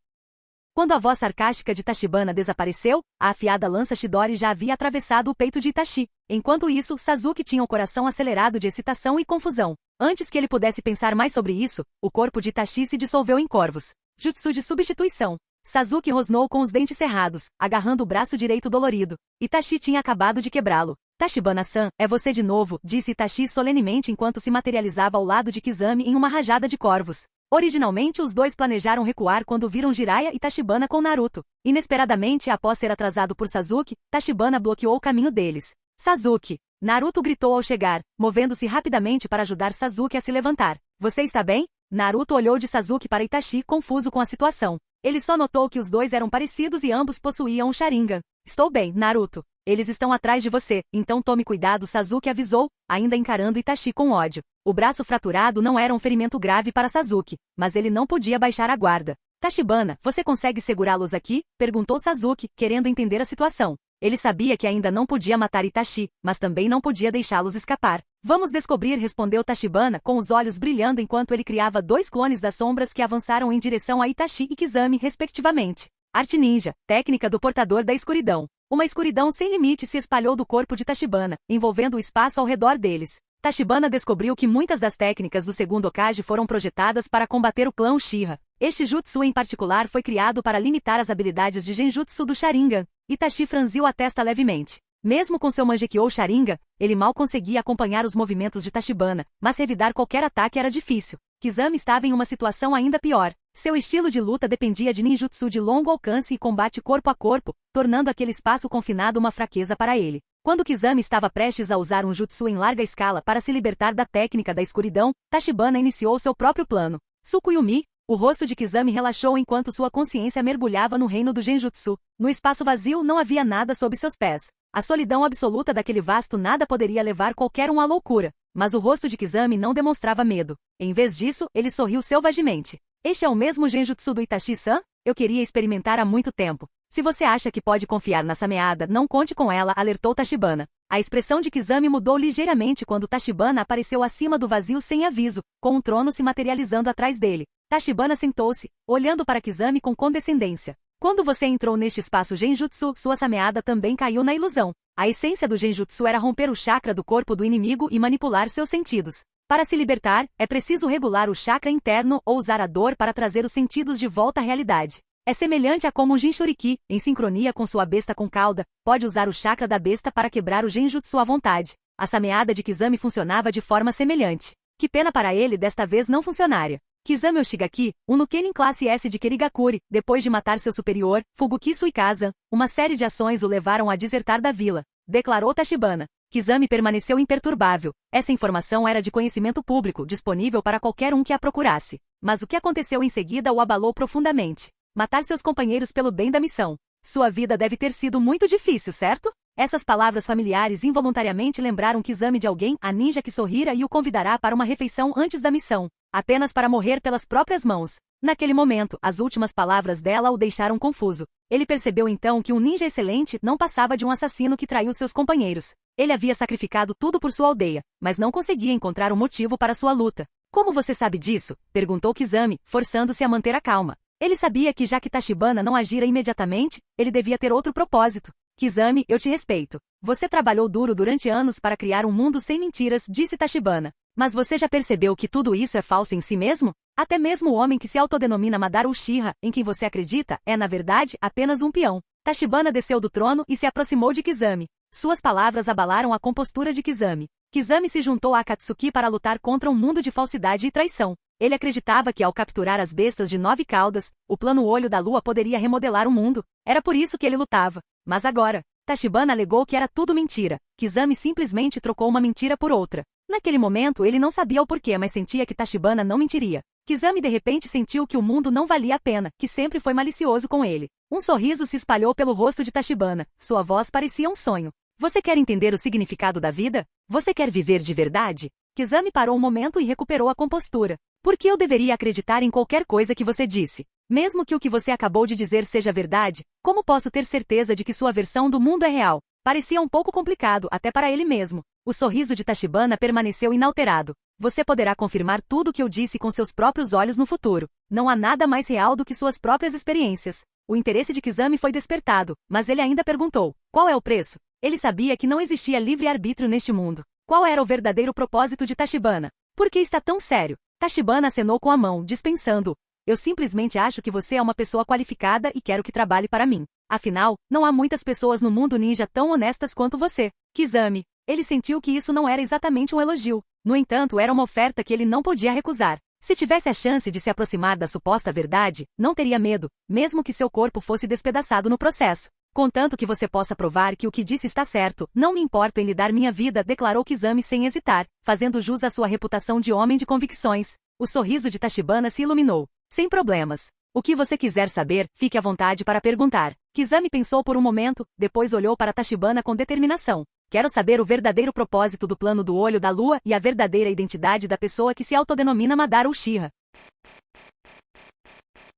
Quando a voz sarcástica de Tachibana desapareceu, a afiada lança Chidori já havia atravessado o peito de Itachi. Enquanto isso, Sasuke tinha o coração acelerado de excitação e confusão. Antes que ele pudesse pensar mais sobre isso, o corpo de Itachi se dissolveu em corvos. Jutsu de substituição. Sasuke rosnou com os dentes cerrados, agarrando o braço direito dolorido. Itachi tinha acabado de quebrá-lo. Tachibana-san, é você de novo, disse Itachi solenemente enquanto se materializava ao lado de Kizami em uma rajada de corvos. Originalmente os dois planejaram recuar quando viram Jiraiya e Tachibana com Naruto. Inesperadamente, após ser atrasado por Sasuke, Tachibana bloqueou o caminho deles. Sasuke! Naruto gritou ao chegar, movendo-se rapidamente para ajudar Sasuke a se levantar. Você está bem? Naruto olhou de Sasuke para Itachi, confuso com a situação. Ele só notou que os dois eram parecidos e ambos possuíam um Sharingan. Estou bem, Naruto. Eles estão atrás de você, então tome cuidado, Sasuke avisou, ainda encarando Itachi com ódio. O braço fraturado não era um ferimento grave para Sasuke, mas ele não podia baixar a guarda. Tachibana, você consegue segurá-los aqui? Perguntou Sasuke, querendo entender a situação. Ele sabia que ainda não podia matar Itachi, mas também não podia deixá-los escapar. Vamos descobrir, respondeu Tachibana, com os olhos brilhando enquanto ele criava 2 clones das sombras que avançaram em direção a Itachi e Kizami, respectivamente. Arte Ninja, técnica do portador da escuridão. Uma escuridão sem limite se espalhou do corpo de Tachibana, envolvendo o espaço ao redor deles. Tachibana descobriu que muitas das técnicas do segundo Hokage foram projetadas para combater o clã Uchiha. Este jutsu em particular foi criado para limitar as habilidades de genjutsu do Sharingan. Itachi franziu a testa levemente. Mesmo com seu Mangekyou Sharingan, ele mal conseguia acompanhar os movimentos de Tachibana, mas revidar qualquer ataque era difícil. Kizami estava em uma situação ainda pior. Seu estilo de luta dependia de ninjutsu de longo alcance e combate corpo a corpo, tornando aquele espaço confinado uma fraqueza para ele. Quando Kizami estava prestes a usar um jutsu em larga escala para se libertar da técnica da escuridão, Tachibana iniciou seu próprio plano. Tsukuyomi. O rosto de Kizami relaxou enquanto sua consciência mergulhava no reino do genjutsu. No espaço vazio não havia nada sob seus pés. A solidão absoluta daquele vasto nada poderia levar qualquer um à loucura. Mas o rosto de Kizami não demonstrava medo. Em vez disso, ele sorriu selvagemente. Este é o mesmo genjutsu do Itachi-san? Eu queria experimentar há muito tempo. Se você acha que pode confiar nessa meada, não conte com ela, alertou Tachibana. A expressão de Kizami mudou ligeiramente quando Tachibana apareceu acima do vazio sem aviso, com um trono se materializando atrás dele. Tachibana sentou-se, olhando para Kizami com condescendência. Quando você entrou neste espaço Genjutsu, sua sameada também caiu na ilusão. A essência do Genjutsu era romper o chakra do corpo do inimigo e manipular seus sentidos. Para se libertar, é preciso regular o chakra interno ou usar a dor para trazer os sentidos de volta à realidade. É semelhante a como um Jinchuriki, em sincronia com sua besta com cauda, pode usar o chakra da besta para quebrar o Genjutsu à vontade. A sameada de Kizami funcionava de forma semelhante. Que pena para ele desta vez não funcionária. Kizami Oshigaki, um Nukenin classe S de Kerigakuri, depois de matar seu superior, Fuguki Suikazan, uma série de ações o levaram a desertar da vila, declarou Tachibana. Kizami permaneceu imperturbável. Essa informação era de conhecimento público, disponível para qualquer um que a procurasse. Mas o que aconteceu em seguida o abalou profundamente. Matar seus companheiros pelo bem da missão. Sua vida deve ter sido muito difícil, certo? Essas palavras familiares involuntariamente lembraram Kizami de alguém, a ninja que sorrira e o convidará para uma refeição antes da missão, apenas para morrer pelas próprias mãos. Naquele momento, as últimas palavras dela o deixaram confuso. Ele percebeu então que um ninja excelente não passava de um assassino que traiu seus companheiros. Ele havia sacrificado tudo por sua aldeia, mas não conseguia encontrar um motivo para sua luta. Como você sabe disso? Perguntou Kizami, forçando-se a manter a calma. Ele sabia que já que Tachibana não agira imediatamente, ele devia ter outro propósito. Kizami, eu te respeito. Você trabalhou duro durante anos para criar um mundo sem mentiras, disse Tachibana. Mas você já percebeu que tudo isso é falso em si mesmo? Até mesmo o homem que se autodenomina Madara Uchiha, em quem você acredita, é na verdade apenas um peão. Tachibana desceu do trono e se aproximou de Kizami. Suas palavras abalaram a compostura de Kizami. Kizami se juntou a Akatsuki para lutar contra um mundo de falsidade e traição. Ele acreditava que ao capturar as bestas de 9 caudas, o plano Olho da Lua poderia remodelar o mundo. Era por isso que ele lutava. Mas agora, Tachibana alegou que era tudo mentira. Kizami simplesmente trocou uma mentira por outra. Naquele momento ele não sabia o porquê, mas sentia que Tachibana não mentiria. Kizami de repente sentiu que o mundo não valia a pena, que sempre foi malicioso com ele. Um sorriso se espalhou pelo rosto de Tachibana. Sua voz parecia um sonho. Você quer entender o significado da vida? Você quer viver de verdade? Kizami parou um momento e recuperou a compostura. Por que eu deveria acreditar em qualquer coisa que você disse? Mesmo que o que você acabou de dizer seja verdade, como posso ter certeza de que sua versão do mundo é real? Parecia um pouco complicado, até para ele mesmo. O sorriso de Tachibana permaneceu inalterado. Você poderá confirmar tudo o que eu disse com seus próprios olhos no futuro. Não há nada mais real do que suas próprias experiências. O interesse de Kizami foi despertado, mas ele ainda perguntou: qual é o preço? Ele sabia que não existia livre-arbítrio neste mundo. Qual era o verdadeiro propósito de Tachibana? Por que está tão sério? Tachibana acenou com a mão, dispensando. Eu simplesmente acho que você é uma pessoa qualificada e quero que trabalhe para mim. Afinal, não há muitas pessoas no mundo ninja tão honestas quanto você. Kizami. Ele sentiu que isso não era exatamente um elogio. No entanto, era uma oferta que ele não podia recusar. Se tivesse a chance de se aproximar da suposta verdade, não teria medo, mesmo que seu corpo fosse despedaçado no processo. Contanto que você possa provar que o que disse está certo, não me importo em lhe dar minha vida, declarou Kizami sem hesitar, fazendo jus à sua reputação de homem de convicções. O sorriso de Tachibana se iluminou. Sem problemas. O que você quiser saber, fique à vontade para perguntar. Kizami pensou por um momento, depois olhou para Tachibana com determinação. Quero saber o verdadeiro propósito do plano do Olho da Lua e a verdadeira identidade da pessoa que se autodenomina Madara Uchiha.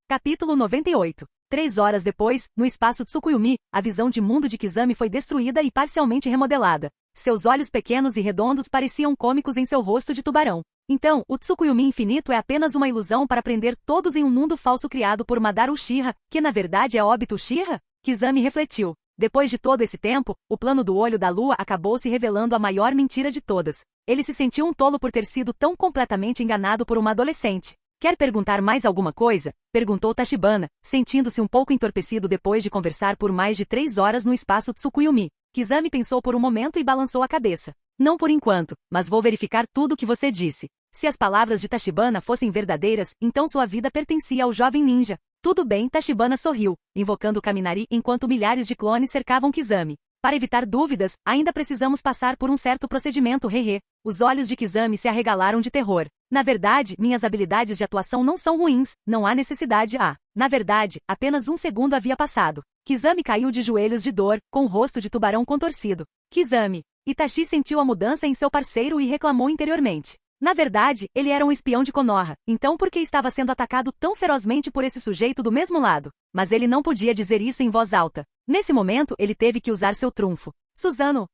Capítulo 98. 3 horas depois, no espaço Tsukuyumi, a visão de mundo de Kizami foi destruída e parcialmente remodelada. Seus olhos pequenos e redondos pareciam cômicos em seu rosto de tubarão. Então, o Tsukuyumi infinito é apenas uma ilusão para prender todos em um mundo falso criado por Madara Uchiha, que na verdade é Obito Uchiha? Kizami refletiu. Depois de todo esse tempo, o plano do Olho da Lua acabou se revelando a maior mentira de todas. Ele se sentiu um tolo por ter sido tão completamente enganado por uma adolescente. Quer perguntar mais alguma coisa? Perguntou Tachibana, sentindo-se um pouco entorpecido depois de conversar por mais de 3 horas no espaço Tsukuyumi. Kizami pensou por um momento e balançou a cabeça. Não por enquanto, mas vou verificar tudo o que você disse. Se as palavras de Tachibana fossem verdadeiras, então sua vida pertencia ao jovem ninja. Tudo bem, Tachibana sorriu, invocando Kaminari enquanto milhares de clones cercavam Kizami. Para evitar dúvidas, ainda precisamos passar por um certo procedimento, hehe. Os olhos de Kizami se arregalaram de terror. Na verdade, minhas habilidades de atuação não são ruins, não há necessidade. Na verdade, apenas um segundo havia passado. Kizami caiu de joelhos de dor, com o rosto de tubarão contorcido. Kizami. Itachi sentiu a mudança em seu parceiro e reclamou interiormente. Na verdade, ele era um espião de Konoha, então por que estava sendo atacado tão ferozmente por esse sujeito do mesmo lado? Mas ele não podia dizer isso em voz alta. Nesse momento, ele teve que usar seu trunfo. Suzano.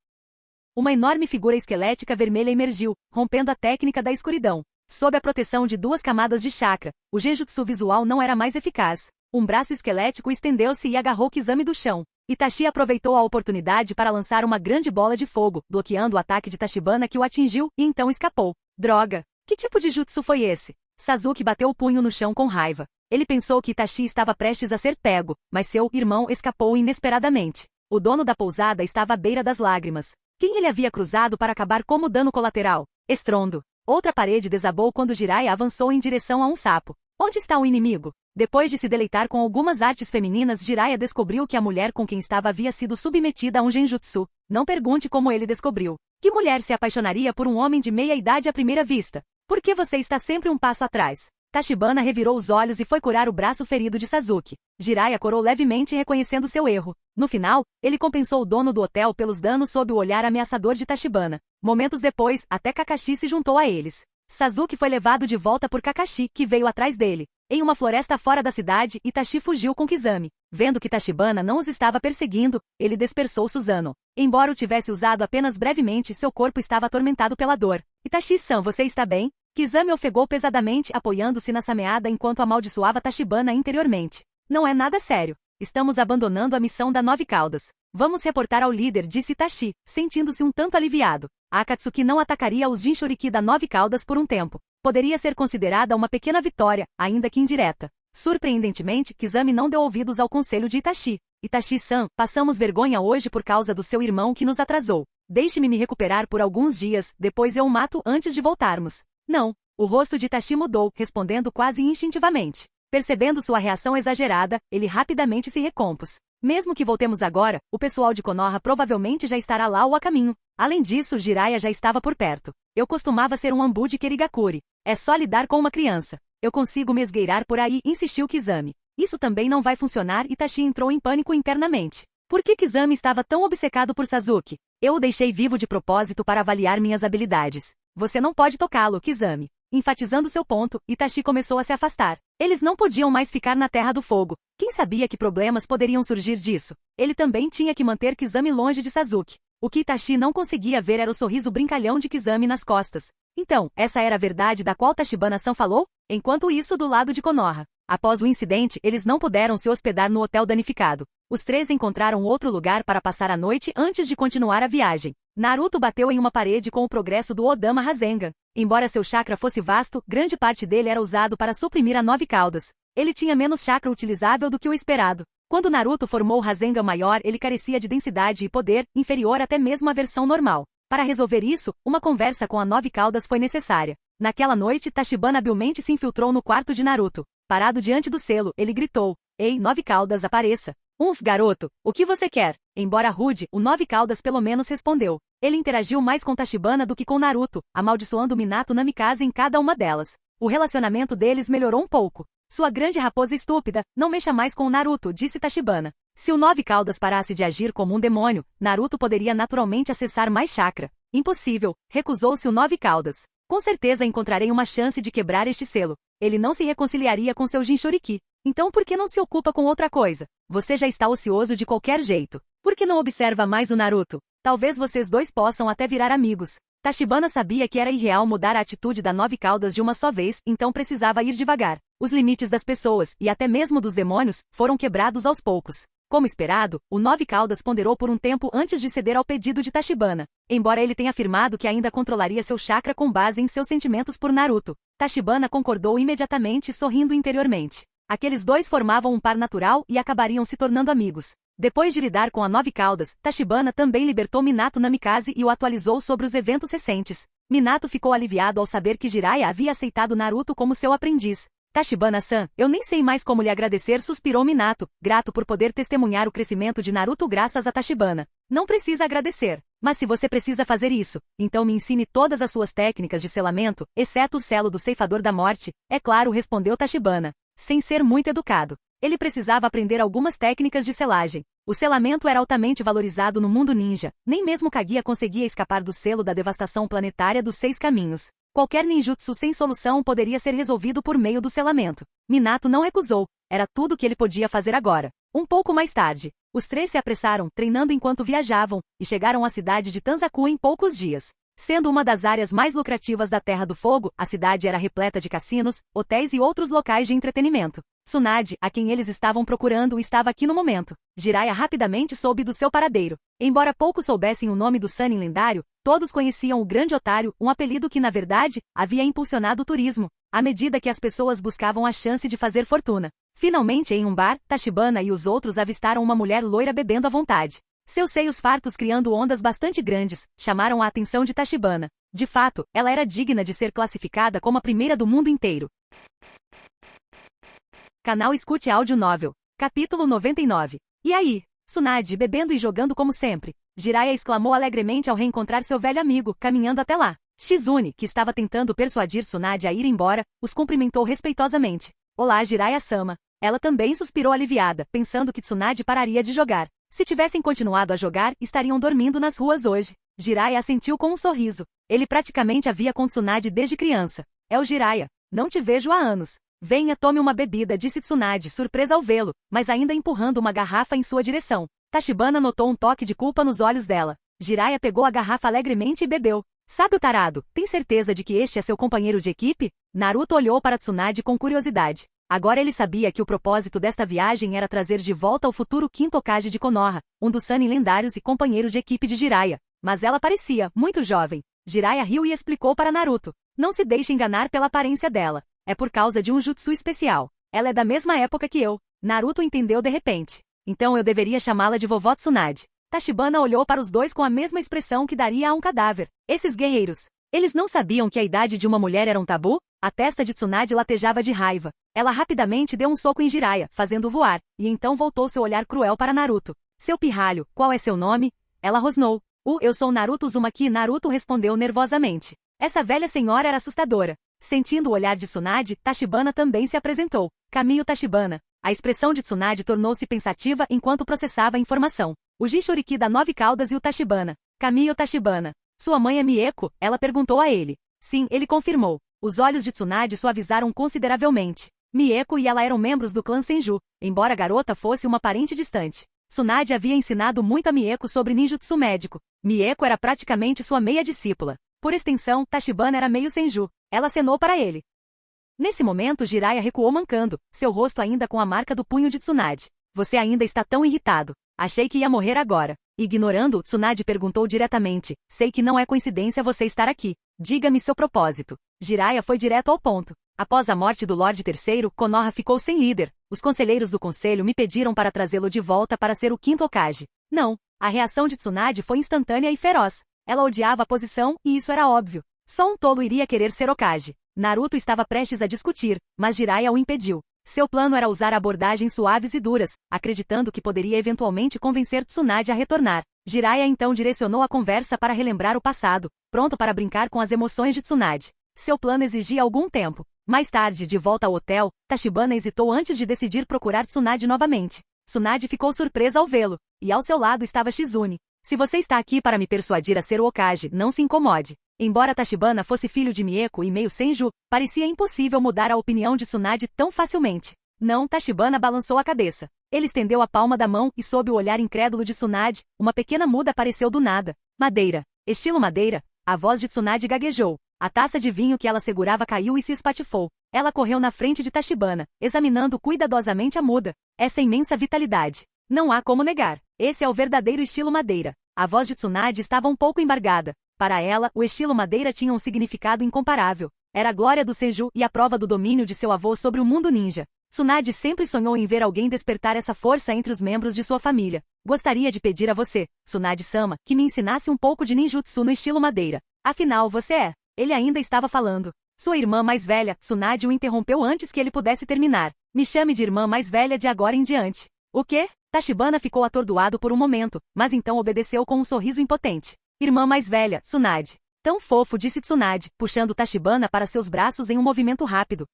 Uma enorme figura esquelética vermelha emergiu, rompendo a técnica da escuridão. Sob a proteção de 2 camadas de chakra, o genjutsu visual não era mais eficaz. Um braço esquelético estendeu-se e agarrou Kizami do chão. Itachi aproveitou a oportunidade para lançar uma grande bola de fogo, bloqueando o ataque de Tachibana que o atingiu, e então escapou. Droga! Que tipo de jutsu foi esse? Sasuke bateu o punho no chão com raiva. Ele pensou que Itachi estava prestes a ser pego, mas seu irmão escapou inesperadamente. O dono da pousada estava à beira das lágrimas. Quem ele havia cruzado para acabar como dano colateral? Estrondo. Outra parede desabou quando Jiraiya avançou em direção a um sapo. Onde está o inimigo? Depois de se deleitar com algumas artes femininas, Jiraiya descobriu que a mulher com quem estava havia sido submetida a um genjutsu. Não pergunte como ele descobriu. Que mulher se apaixonaria por um homem de meia idade à primeira vista? Por que você está sempre um passo atrás? Tachibana revirou os olhos e foi curar o braço ferido de Sasuke. Jiraiya corou levemente reconhecendo seu erro. No final, ele compensou o dono do hotel pelos danos sob o olhar ameaçador de Tachibana. Momentos depois, até Kakashi se juntou a eles. Sasuke foi levado de volta por Kakashi, que veio atrás dele. Em uma floresta fora da cidade, Itachi fugiu com Kizami. Vendo que Tachibana não os estava perseguindo, ele dispersou Susanoo. Embora o tivesse usado apenas brevemente, seu corpo estava atormentado pela dor. Itachi-san, você está bem? Kizami ofegou pesadamente, apoiando-se na sameada enquanto amaldiçoava Tachibana interiormente. Não é nada sério. Estamos abandonando a missão da Nove Caudas. Vamos reportar ao líder, disse Itachi, sentindo-se um tanto aliviado. A Akatsuki não atacaria os Jinchuriki da Nove Caudas por um tempo. Poderia ser considerada uma pequena vitória, ainda que indireta. Surpreendentemente, Kizami não deu ouvidos ao conselho de Itachi. Itachi-san, passamos vergonha hoje por causa do seu irmão que nos atrasou. Deixe-me me recuperar por alguns dias, depois eu o mato antes de voltarmos. Não. O rosto de Itachi mudou, respondendo quase instintivamente. Percebendo sua reação exagerada, ele rapidamente se recompôs. Mesmo que voltemos agora, o pessoal de Konoha provavelmente já estará lá ou a caminho. Além disso, Jiraiya já estava por perto. Eu costumava ser um ambu de Kerigakuri. É só lidar com uma criança. Eu consigo me esgueirar por aí, insistiu Kizami. Isso também não vai funcionar. Itachi entrou em pânico internamente. Por que Kizami estava tão obcecado por Sasuke? Eu o deixei vivo de propósito para avaliar minhas habilidades. Você não pode tocá-lo, Kizami. Enfatizando seu ponto, Itachi começou a se afastar. Eles não podiam mais ficar na Terra do Fogo. Quem sabia que problemas poderiam surgir disso? Ele também tinha que manter Kizami longe de Sasuke. O que Itachi não conseguia ver era o sorriso brincalhão de Kizami nas costas. Então, essa era a verdade da qual Tachibana-san falou? Enquanto isso, do lado de Konoha. Após o incidente, eles não puderam se hospedar no hotel danificado. Os três encontraram outro lugar para passar a noite antes de continuar a viagem. Naruto bateu em uma parede com o progresso do Odama Rasengan. Embora seu chakra fosse vasto, grande parte dele era usado para suprimir a Nove Caudas. Ele tinha menos chakra utilizável do que o esperado. Quando Naruto formou o Rasengan maior, ele carecia de densidade e poder, inferior até mesmo à versão normal. Para resolver isso, uma conversa com a Nove Caudas foi necessária. Naquela noite, Tachibana habilmente se infiltrou no quarto de Naruto. Parado diante do selo, ele gritou: "Ei, Nove Caudas, apareça!" Garoto, o que você quer?" Embora rude, o Nove Caudas pelo menos respondeu. Ele interagiu mais com Tachibana do que com Naruto, amaldiçoando Minato Namikaze em cada uma delas. O relacionamento deles melhorou um pouco. Sua grande raposa estúpida, não mexa mais com o Naruto, disse Tachibana. Se o Nove Caudas parasse de agir como um demônio, Naruto poderia naturalmente acessar mais chakra. Impossível, recusou-se o Nove Caudas. Com certeza encontrarei uma chance de quebrar este selo. Ele não se reconciliaria com seu Jinchuriki. Então por que não se ocupa com outra coisa? Você já está ocioso de qualquer jeito. Por que não observa mais o Naruto? Talvez vocês dois possam até virar amigos. Tachibana sabia que era irreal mudar a atitude da Nove Caudas de uma só vez, então precisava ir devagar. Os limites das pessoas, e até mesmo dos demônios, foram quebrados aos poucos. Como esperado, o Nove Caudas ponderou por um tempo antes de ceder ao pedido de Tachibana. Embora ele tenha afirmado que ainda controlaria seu chakra com base em seus sentimentos por Naruto, Tachibana concordou imediatamente, sorrindo interiormente. Aqueles dois formavam um par natural e acabariam se tornando amigos. Depois de lidar com a Nove Caudas, Tachibana também libertou Minato Namikaze e o atualizou sobre os eventos recentes. Minato ficou aliviado ao saber que Jiraiya havia aceitado Naruto como seu aprendiz. Tachibana-san, eu nem sei mais como lhe agradecer, suspirou Minato, grato por poder testemunhar o crescimento de Naruto graças a Tachibana. Não precisa agradecer. Mas se você precisa fazer isso, então me ensine todas as suas técnicas de selamento, exceto o selo do Ceifador da Morte. É claro, respondeu Tachibana. Sem ser muito educado. Ele precisava aprender algumas técnicas de selagem. O selamento era altamente valorizado no mundo ninja. Nem mesmo Kaguya conseguia escapar do selo da devastação planetária dos 6 caminhos. Qualquer ninjutsu sem solução poderia ser resolvido por meio do selamento. Minato não recusou. Era tudo o que ele podia fazer agora. Um pouco mais tarde, os três se apressaram, treinando enquanto viajavam, e chegaram à cidade de Tanzaku em poucos dias. Sendo uma das áreas mais lucrativas da Terra do Fogo, a cidade era repleta de cassinos, hotéis e outros locais de entretenimento. Tsunade, a quem eles estavam procurando, estava aqui no momento. Jiraiya rapidamente soube do seu paradeiro. Embora poucos soubessem o nome do Sannin lendário, todos conheciam o Grande Otário, um apelido que, na verdade, havia impulsionado o turismo, à medida que as pessoas buscavam a chance de fazer fortuna. Finalmente, em um bar, Tachibana e os outros avistaram uma mulher loira bebendo à vontade. Seus seios fartos criando ondas bastante grandes, chamaram a atenção de Tachibana. De fato, ela era digna de ser classificada como a primeira do mundo inteiro. Canal Escute Áudio Novel. Capítulo 99. E aí? Tsunade, bebendo e jogando como sempre. Jiraiya exclamou alegremente ao reencontrar seu velho amigo, caminhando até lá. Shizune, que estava tentando persuadir Tsunade a ir embora, os cumprimentou respeitosamente. Olá, Jiraiya-sama. Ela também suspirou aliviada, pensando que Tsunade pararia de jogar. Se tivessem continuado a jogar, estariam dormindo nas ruas hoje. Jiraiya assentiu com um sorriso. Ele praticamente havia com Tsunade desde criança. É o Jiraiya. Não te vejo há anos. Venha, tome uma bebida, disse Tsunade, surpresa ao vê-lo, mas ainda empurrando uma garrafa em sua direção. Tachibana notou um toque de culpa nos olhos dela. Jiraiya pegou a garrafa alegremente e bebeu. Sabe o tarado, tem certeza de que este é seu companheiro de equipe? Naruto olhou para Tsunade com curiosidade. Agora ele sabia que o propósito desta viagem era trazer de volta o futuro quinto Hokage de Konoha, um dos Sannin lendários e companheiro de equipe de Jiraiya. Mas ela parecia muito jovem. Jiraiya riu e explicou para Naruto. Não se deixe enganar pela aparência dela. É por causa de um jutsu especial. Ela é da mesma época que eu. Naruto entendeu de repente. Então eu deveria chamá-la de vovó Tsunade. Tachibana olhou para os dois com a mesma expressão que daria a um cadáver. Esses guerreiros. Eles não sabiam que a idade de uma mulher era um tabu? A testa de Tsunade latejava de raiva. Ela rapidamente deu um soco em Jiraiya, fazendo voar, e então voltou seu olhar cruel para Naruto. Seu pirralho, qual é seu nome? Ela rosnou. Eu sou Naruto Uzumaki. Naruto respondeu nervosamente. Essa velha senhora era assustadora. Sentindo o olhar de Tsunade, Tachibana também se apresentou. Caminho Tachibana. A expressão de Tsunade tornou-se pensativa enquanto processava a informação. O Jinchuriki da 9 caudas e o Tachibana. Caminho Tachibana. Sua mãe é Mieko? Ela perguntou a ele. Sim, ele confirmou. Os olhos de Tsunade suavizaram consideravelmente. Mieko e ela eram membros do clã Senju, embora a garota fosse uma parente distante. Tsunade havia ensinado muito a Mieko sobre ninjutsu médico. Mieko era praticamente sua meia discípula. Por extensão, Tachibana era meio Senju. Ela acenou para ele. Nesse momento, Jiraiya recuou mancando, seu rosto ainda com a marca do punho de Tsunade. Você ainda está tão irritado. Achei que ia morrer agora. Ignorando, Tsunade perguntou diretamente. Sei que não é coincidência você estar aqui. Diga-me seu propósito. Jiraiya foi direto ao ponto. Após a morte do Lorde Terceiro, Konoha ficou sem líder. Os conselheiros do conselho me pediram para trazê-lo de volta para ser o quinto Hokage. Não. A reação de Tsunade foi instantânea e feroz. Ela odiava a posição, e isso era óbvio. Só um tolo iria querer ser Hokage. Naruto estava prestes a discutir, mas Jiraiya o impediu. Seu plano era usar abordagens suaves e duras, acreditando que poderia eventualmente convencer Tsunade a retornar. Jiraiya então direcionou a conversa para relembrar o passado, pronto para brincar com as emoções de Tsunade. Seu plano exigia algum tempo. Mais tarde, de volta ao hotel, Tachibana hesitou antes de decidir procurar Tsunade novamente. Tsunade ficou surpresa ao vê-lo, e ao seu lado estava Shizune. Se você está aqui para me persuadir a ser o Hokage, não se incomode. Embora Tachibana fosse filho de Mieko e meio Senju, parecia impossível mudar a opinião de Tsunade tão facilmente. Não, Tachibana balançou a cabeça. Ele estendeu a palma da mão e sob o olhar incrédulo de Tsunade, uma pequena muda apareceu do nada. Madeira. Estilo madeira? A voz de Tsunade gaguejou. A taça de vinho que ela segurava caiu e se espatifou. Ela correu na frente de Tachibana, examinando cuidadosamente a muda. Essa imensa vitalidade. Não há como negar. Esse é o verdadeiro estilo madeira. A voz de Tsunade estava um pouco embargada. Para ela, o estilo madeira tinha um significado incomparável. Era a glória do Senju e a prova do domínio de seu avô sobre o mundo ninja. Tsunade sempre sonhou em ver alguém despertar essa força entre os membros de sua família. Gostaria de pedir a você, Tsunade-sama, que me ensinasse um pouco de ninjutsu no estilo madeira. Afinal, você é. Ele ainda estava falando. Sua irmã mais velha, Tsunade o interrompeu antes que ele pudesse terminar. Me chame de irmã mais velha de agora em diante. O quê? Tachibana ficou atordoado por um momento, mas então obedeceu com um sorriso impotente. Irmã mais velha, Tsunade. Tão fofo, disse Tsunade, puxando Tachibana para seus braços em um movimento rápido.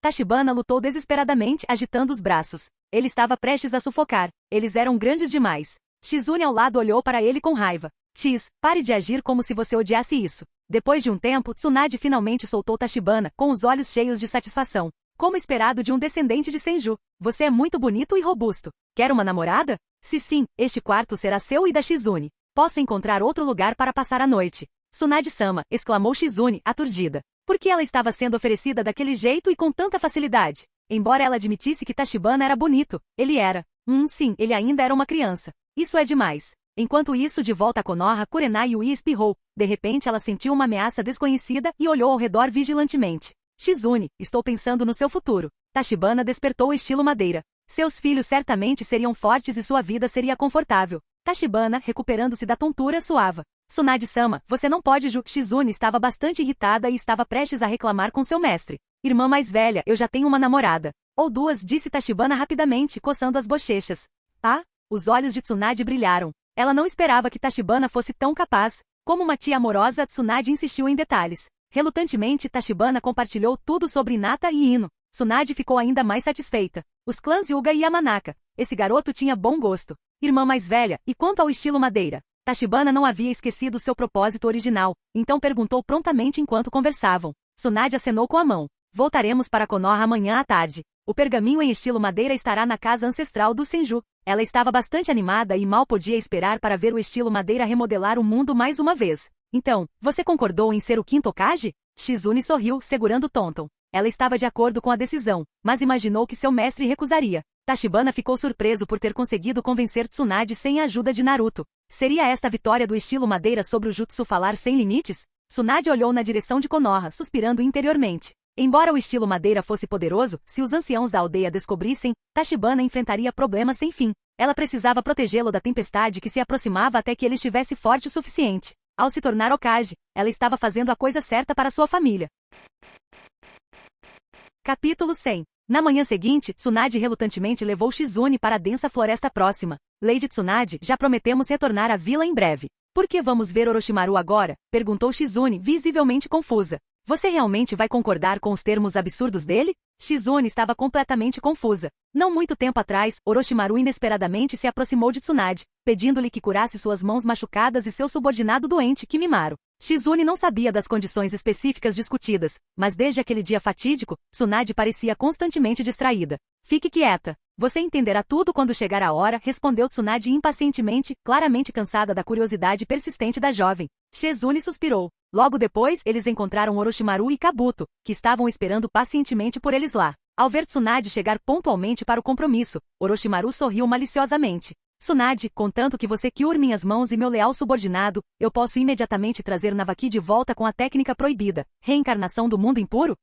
Tachibana lutou desesperadamente, agitando os braços. Ele estava prestes a sufocar. Eles eram grandes demais. Shizune ao lado olhou para ele com raiva. Chiz, pare de agir como se você odiasse isso. Depois de um tempo, Tsunade finalmente soltou Tachibana, com os olhos cheios de satisfação. Como esperado de um descendente de Senju. Você é muito bonito e robusto. Quer uma namorada? Se sim, este quarto será seu e da Shizune. Posso encontrar outro lugar para passar a noite. Tsunade-sama, exclamou Shizune, aturdida. Por que ela estava sendo oferecida daquele jeito e com tanta facilidade? Embora ela admitisse que Tachibana era bonito, ele era. Sim, ele ainda era uma criança. Isso é demais. Enquanto isso, de volta a Konoha, Kurenai Yui espirrou. De repente ela sentiu uma ameaça desconhecida e olhou ao redor vigilantemente. Shizune, estou pensando no seu futuro. Tachibana despertou o estilo madeira. Seus filhos certamente seriam fortes e sua vida seria confortável. Tachibana, recuperando-se da tontura, suava. Tsunade-sama, você não pode Shizune estava bastante irritada e estava prestes a reclamar com seu mestre. Irmã mais velha, eu já tenho uma namorada. Ou duas, disse Tachibana rapidamente, coçando as bochechas. Ah? Os olhos de Tsunade brilharam. Ela não esperava que Tachibana fosse tão capaz. Como uma tia amorosa, Tsunade insistiu em detalhes. Relutantemente, Tachibana compartilhou tudo sobre Hinata e Ino. Tsunade ficou ainda mais satisfeita. Os clãs Yuga e Yamanaka. Esse garoto tinha bom gosto. Irmã mais velha, e quanto ao estilo madeira? Tachibana não havia esquecido seu propósito original, então perguntou prontamente enquanto conversavam. Tsunade acenou com a mão. Voltaremos para Konoha amanhã à tarde. O pergaminho em estilo madeira estará na casa ancestral do Senju. Ela estava bastante animada e mal podia esperar para ver o estilo madeira remodelar o mundo mais uma vez. Então, você concordou em ser o quinto Hokage? Shizune sorriu, segurando Tonton. Ela estava de acordo com a decisão, mas imaginou que seu mestre recusaria. Tachibana ficou surpreso por ter conseguido convencer Tsunade sem a ajuda de Naruto. Seria esta a vitória do estilo madeira sobre o jutsu falar sem limites? Tsunade olhou na direção de Konoha, suspirando interiormente. Embora o estilo madeira fosse poderoso, se os anciãos da aldeia descobrissem, Tachibana enfrentaria problemas sem fim. Ela precisava protegê-lo da tempestade que se aproximava até que ele estivesse forte o suficiente. Ao se tornar Hokage, ela estava fazendo a coisa certa para sua família. Capítulo 100. Na manhã seguinte, Tsunade relutantemente levou Shizune para a densa floresta próxima. Lady Tsunade, já prometemos retornar à vila em breve. Por que vamos ver Orochimaru agora? Perguntou Shizune, visivelmente confusa. Você realmente vai concordar com os termos absurdos dele? Shizune estava completamente confusa. Não muito tempo atrás, Orochimaru inesperadamente se aproximou de Tsunade, pedindo-lhe que curasse suas mãos machucadas e seu subordinado doente, Kimimaro. Shizune não sabia das condições específicas discutidas, mas desde aquele dia fatídico, Tsunade parecia constantemente distraída. Fique quieta. Você entenderá tudo quando chegar a hora, respondeu Tsunade impacientemente, claramente cansada da curiosidade persistente da jovem. Shizune suspirou. Logo depois, eles encontraram Orochimaru e Kabuto, que estavam esperando pacientemente por eles lá. Ao ver Tsunade chegar pontualmente para o compromisso, Orochimaru sorriu maliciosamente. Tsunade, contanto que você cure minhas mãos e meu leal subordinado, eu posso imediatamente trazer Navaki de volta com a técnica proibida. Reencarnação do mundo impuro?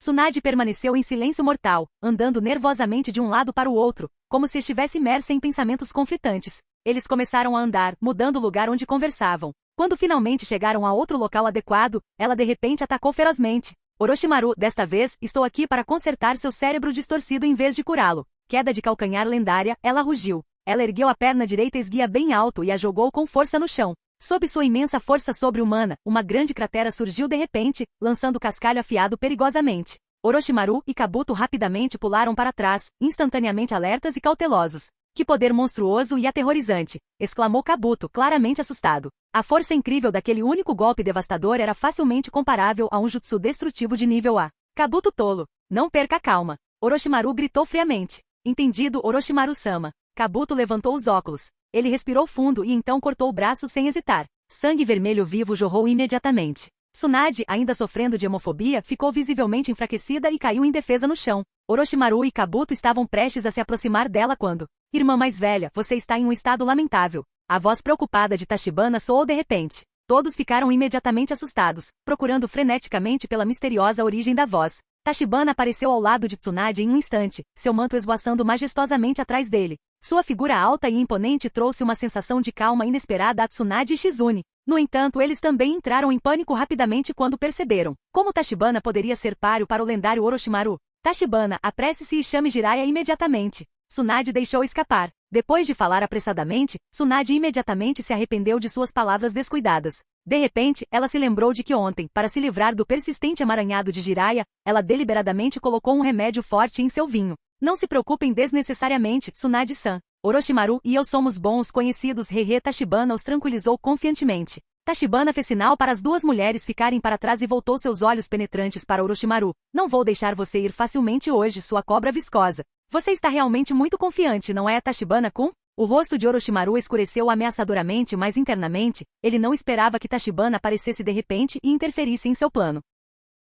Tsunade permaneceu em silêncio mortal, andando nervosamente de um lado para o outro, como se estivesse imersa em pensamentos conflitantes. Eles começaram a andar, mudando o lugar onde conversavam. Quando finalmente chegaram a outro local adequado, ela de repente atacou ferozmente. Orochimaru, desta vez, estou aqui para consertar seu cérebro distorcido em vez de curá-lo. Queda de calcanhar lendária, ela rugiu. Ela ergueu a perna direita esguia bem alto e a jogou com força no chão. Sob sua imensa força sobre-humana, uma grande cratera surgiu de repente, lançando cascalho afiado perigosamente. Orochimaru e Kabuto rapidamente pularam para trás, instantaneamente alertas e cautelosos. Que poder monstruoso e aterrorizante! Exclamou Kabuto, claramente assustado. A força incrível daquele único golpe devastador era facilmente comparável a um jutsu destrutivo de nível A. Kabuto tolo! Não perca a calma! Orochimaru gritou friamente. Entendido, Orochimaru-sama. Kabuto levantou os óculos. Ele respirou fundo e então cortou o braço sem hesitar. Sangue vermelho vivo jorrou imediatamente. Tsunade, ainda sofrendo de hemofobia, ficou visivelmente enfraquecida e caiu indefesa no chão. Orochimaru e Kabuto estavam prestes a se aproximar dela quando... Irmã mais velha, você está em um estado lamentável. A voz preocupada de Tachibana soou de repente. Todos ficaram imediatamente assustados, procurando freneticamente pela misteriosa origem da voz. Tachibana apareceu ao lado de Tsunade em um instante, seu manto esvoaçando majestosamente atrás dele. Sua figura alta e imponente trouxe uma sensação de calma inesperada a Tsunade e Shizune. No entanto, eles também entraram em pânico rapidamente quando perceberam. Como Tachibana poderia ser páreo para o lendário Orochimaru? Tachibana, apresse-se e chame Jiraiya imediatamente. Tsunade deixou escapar. Depois de falar apressadamente, Tsunade imediatamente se arrependeu de suas palavras descuidadas. De repente, ela se lembrou de que ontem, para se livrar do persistente emaranhado de Jiraiya, ela deliberadamente colocou um remédio forte em seu vinho. Não se preocupem desnecessariamente, Tsunade-san. Orochimaru e eu somos bons conhecidos. Hehe. Tachibana os tranquilizou confiantemente. Tachibana fez sinal para as duas mulheres ficarem para trás e voltou seus olhos penetrantes para Orochimaru. Não vou deixar você ir facilmente hoje, sua cobra viscosa. Você está realmente muito confiante, não é, Tachibana-kun? O rosto de Orochimaru escureceu ameaçadoramente, mas internamente, ele não esperava que Tachibana aparecesse de repente e interferisse em seu plano.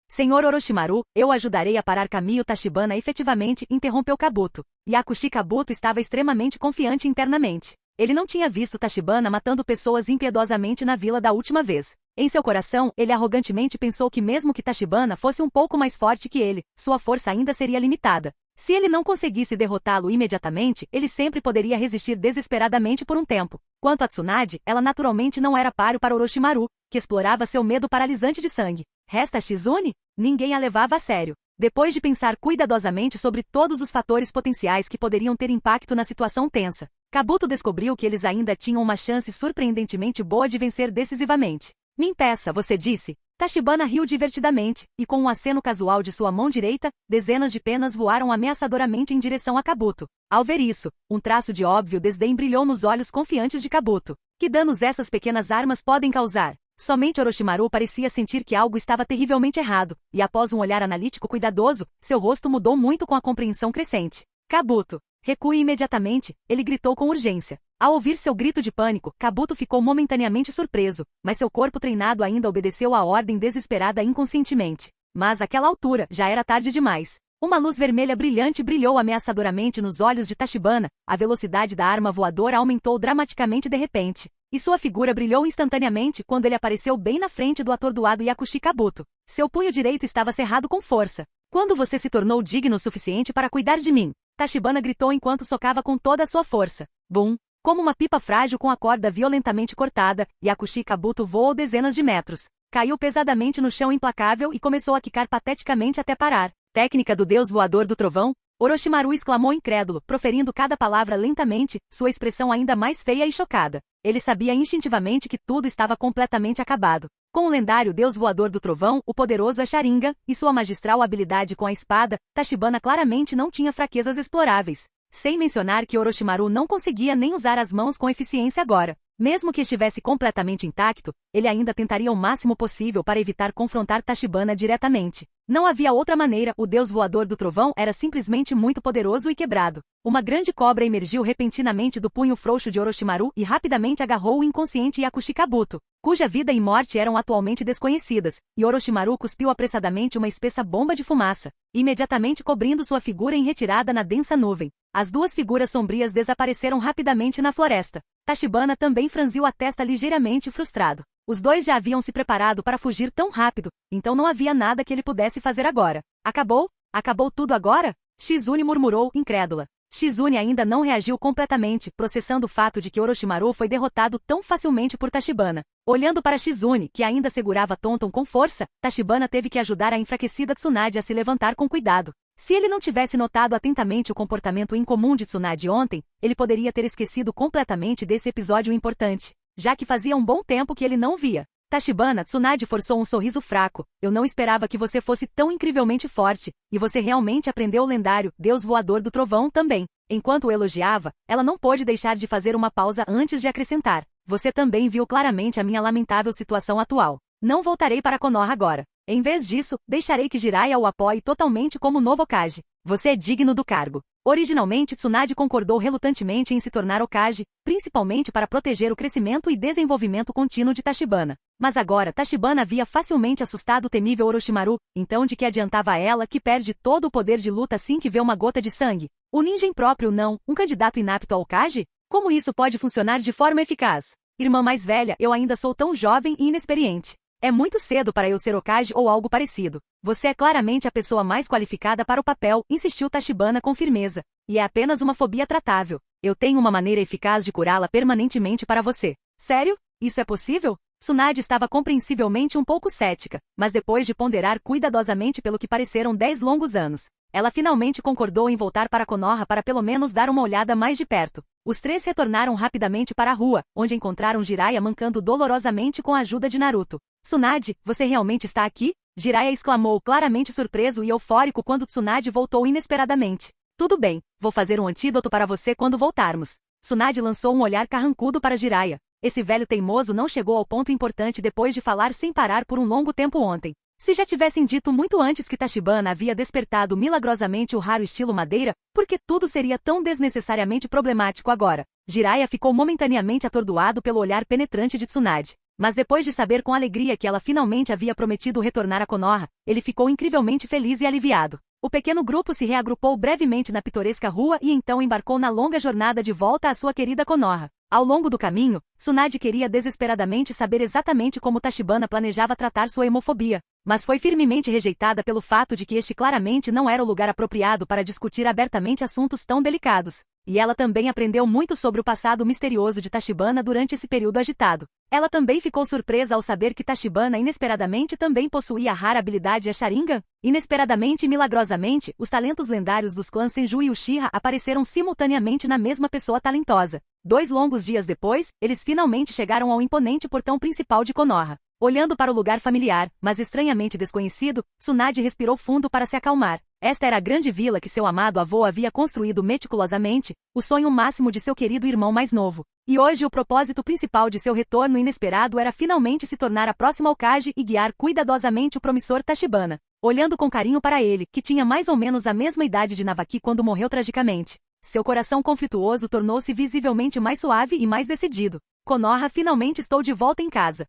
Senhor Orochimaru, eu ajudarei a parar Kamiyo. Tachibana efetivamente interrompeu Kabuto. Yakushi Kabuto estava extremamente confiante internamente. Ele não tinha visto Tachibana matando pessoas impiedosamente na vila da última vez. Em seu coração, ele arrogantemente pensou que mesmo que Tachibana fosse um pouco mais forte que ele, sua força ainda seria limitada. Se ele não conseguisse derrotá-lo imediatamente, ele sempre poderia resistir desesperadamente por um tempo. Quanto a Tsunade, ela naturalmente não era páreo para Orochimaru, que explorava seu medo paralisante de sangue. Resta Shizune? Ninguém a levava a sério. Depois de pensar cuidadosamente sobre todos os fatores potenciais que poderiam ter impacto na situação tensa, Kabuto descobriu que eles ainda tinham uma chance surpreendentemente boa de vencer decisivamente. Me impeça, você disse? Tachibana riu divertidamente, e com um aceno casual de sua mão direita, dezenas de penas voaram ameaçadoramente em direção a Kabuto. Ao ver isso, um traço de óbvio desdém brilhou nos olhos confiantes de Kabuto. Que danos essas pequenas armas podem causar? Somente Orochimaru parecia sentir que algo estava terrivelmente errado, e após um olhar analítico cuidadoso, seu rosto mudou muito com a compreensão crescente. Kabuto, recue imediatamente, ele gritou com urgência. Ao ouvir seu grito de pânico, Kabuto ficou momentaneamente surpreso, mas seu corpo treinado ainda obedeceu à ordem desesperada inconscientemente. Mas àquela altura, já era tarde demais. Uma luz vermelha brilhante brilhou ameaçadoramente nos olhos de Tachibana, a velocidade da arma voadora aumentou dramaticamente de repente, e sua figura brilhou instantaneamente quando ele apareceu bem na frente do atordoado Yakushi Kabuto. Seu punho direito estava cerrado com força. Quando você se tornou digno o suficiente para cuidar de mim? Tachibana gritou enquanto socava com toda a sua força. Bum! Como uma pipa frágil com a corda violentamente cortada, Yakushi Kabuto voou dezenas de metros. Caiu pesadamente no chão implacável e começou a quicar pateticamente até parar. Técnica do deus voador do trovão? Orochimaru exclamou incrédulo, proferindo cada palavra lentamente, sua expressão ainda mais feia e chocada. Ele sabia instintivamente que tudo estava completamente acabado. Com o lendário deus voador do trovão, o poderoso Sharingan, e sua magistral habilidade com a espada, Tachibana claramente não tinha fraquezas exploráveis. Sem mencionar que Orochimaru não conseguia nem usar as mãos com eficiência agora. Mesmo que estivesse completamente intacto, ele ainda tentaria o máximo possível para evitar confrontar Tachibana diretamente. Não havia outra maneira, o deus voador do trovão era simplesmente muito poderoso e quebrado. Uma grande cobra emergiu repentinamente do punho frouxo de Orochimaru e rapidamente agarrou o inconsciente Yakushi Kabuto, cuja vida e morte eram atualmente desconhecidas, e Orochimaru cuspiu apressadamente uma espessa bomba de fumaça, imediatamente cobrindo sua figura em retirada na densa nuvem. As duas figuras sombrias desapareceram rapidamente na floresta. Tachibana também franziu a testa ligeiramente frustrado. Os dois já haviam se preparado para fugir tão rápido, então não havia nada que ele pudesse fazer agora. Acabou? Acabou tudo agora? Shizune murmurou, incrédula. Shizune ainda não reagiu completamente, processando o fato de que Orochimaru foi derrotado tão facilmente por Tachibana. Olhando para Shizune, que ainda segurava Tonton com força, Tachibana teve que ajudar a enfraquecida Tsunade a se levantar com cuidado. Se ele não tivesse notado atentamente o comportamento incomum de Tsunade ontem, ele poderia ter esquecido completamente desse episódio importante, já que fazia um bom tempo que ele não via. Tachibana, Tsunade forçou um sorriso fraco. Eu não esperava que você fosse tão incrivelmente forte, e você realmente aprendeu o lendário deus voador do trovão também. Enquanto o elogiava, ela não pôde deixar de fazer uma pausa antes de acrescentar. Você também viu claramente a minha lamentável situação atual. Não voltarei para Konoha agora. Em vez disso, deixarei que Jiraiya o apoie totalmente como novo Hokage. Você é digno do cargo. Originalmente, Tsunade concordou relutantemente em se tornar Hokage, principalmente para proteger o crescimento e desenvolvimento contínuo de Tachibana. Mas agora Tachibana havia facilmente assustado o temível Orochimaru, então de que adiantava a ela que perde todo o poder de luta assim que vê uma gota de sangue? O ninja impróprio não, um candidato inapto a Hokage? Como isso pode funcionar de forma eficaz? Irmã mais velha, eu ainda sou tão jovem e inexperiente. É muito cedo para eu ser Hokage ou algo parecido. Você é claramente a pessoa mais qualificada para o papel, insistiu Tachibana com firmeza. E é apenas uma fobia tratável. Eu tenho uma maneira eficaz de curá-la permanentemente para você. Sério? Isso é possível? Tsunade estava compreensivelmente um pouco cética, mas depois de ponderar cuidadosamente pelo que pareceram 10 longos anos, ela finalmente concordou em voltar para Konoha para pelo menos dar uma olhada mais de perto. Os três retornaram rapidamente para a rua, onde encontraram Jiraiya mancando dolorosamente com a ajuda de Naruto. Tsunade, você realmente está aqui? Jiraiya exclamou, claramente surpreso e eufórico quando Tsunade voltou inesperadamente. Tudo bem, vou fazer um antídoto para você quando voltarmos. Tsunade lançou um olhar carrancudo para Jiraiya. Esse velho teimoso não chegou ao ponto importante depois de falar sem parar por um longo tempo ontem. Se já tivessem dito muito antes que Tachibana havia despertado milagrosamente o raro estilo madeira, por que tudo seria tão desnecessariamente problemático agora? Jiraiya ficou momentaneamente atordoado pelo olhar penetrante de Tsunade. Mas depois de saber com alegria que ela finalmente havia prometido retornar a Konoha, ele ficou incrivelmente feliz e aliviado. O pequeno grupo se reagrupou brevemente na pitoresca rua e então embarcou na longa jornada de volta à sua querida Konoha. Ao longo do caminho, Tsunade queria desesperadamente saber exatamente como Tachibana planejava tratar sua hemofobia, mas foi firmemente rejeitada pelo fato de que este claramente não era o lugar apropriado para discutir abertamente assuntos tão delicados. E ela também aprendeu muito sobre o passado misterioso de Tachibana durante esse período agitado. Ela também ficou surpresa ao saber que Tachibana inesperadamente também possuía a rara habilidade Sharingan. Inesperadamente e milagrosamente, os talentos lendários dos clãs Senju e Uchiha apareceram simultaneamente na mesma pessoa talentosa. 2 longos dias depois, eles finalmente chegaram ao imponente portão principal de Konoha. Olhando para o lugar familiar, mas estranhamente desconhecido, Tsunade respirou fundo para se acalmar. Esta era a grande vila que seu amado avô havia construído meticulosamente, o sonho máximo de seu querido irmão mais novo. E hoje o propósito principal de seu retorno inesperado era finalmente se tornar a próxima Hokage e guiar cuidadosamente o promissor Tachibana. Olhando com carinho para ele, que tinha mais ou menos a mesma idade de Navaki quando morreu tragicamente, seu coração conflituoso tornou-se visivelmente mais suave e mais decidido. Konoha, finalmente estou de volta em casa.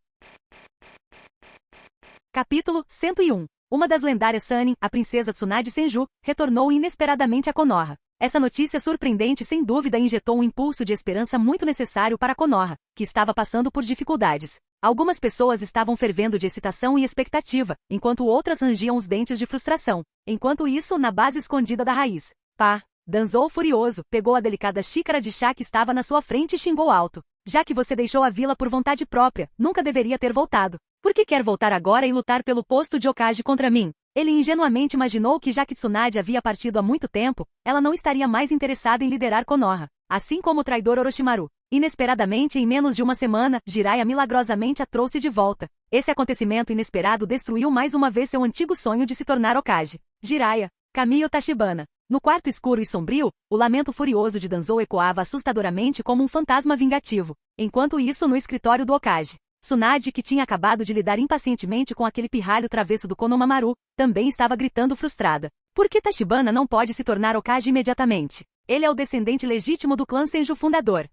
Capítulo 101. Uma das lendárias Sannin, a princesa Tsunade Senju, retornou inesperadamente a Konoha. Essa notícia surpreendente sem dúvida injetou um impulso de esperança muito necessário para Konoha, que estava passando por dificuldades. Algumas pessoas estavam fervendo de excitação e expectativa, enquanto outras rangiam os dentes de frustração. Enquanto isso, na base escondida da raiz, Pá, Danzou furioso, pegou a delicada xícara de chá que estava na sua frente e xingou alto. Já que você deixou a vila por vontade própria, nunca deveria ter voltado. Por que quer voltar agora e lutar pelo posto de Hokage contra mim? Ele ingenuamente imaginou que já que Tsunade havia partido há muito tempo, ela não estaria mais interessada em liderar Konoha. Assim como o traidor Orochimaru. Inesperadamente, em menos de uma semana, Jiraiya milagrosamente a trouxe de volta. Esse acontecimento inesperado destruiu mais uma vez seu antigo sonho de se tornar Hokage. Jiraiya, Kamiyo Tachibana. No quarto escuro e sombrio, o lamento furioso de Danzou ecoava assustadoramente como um fantasma vingativo. Enquanto isso, no escritório do Hokage, Tsunade, que tinha acabado de lidar impacientemente com aquele pirralho travesso do Konohamaru, também estava gritando frustrada. Por que Tachibana não pode se tornar Hokage imediatamente? Ele é o descendente legítimo do clã Senju fundador.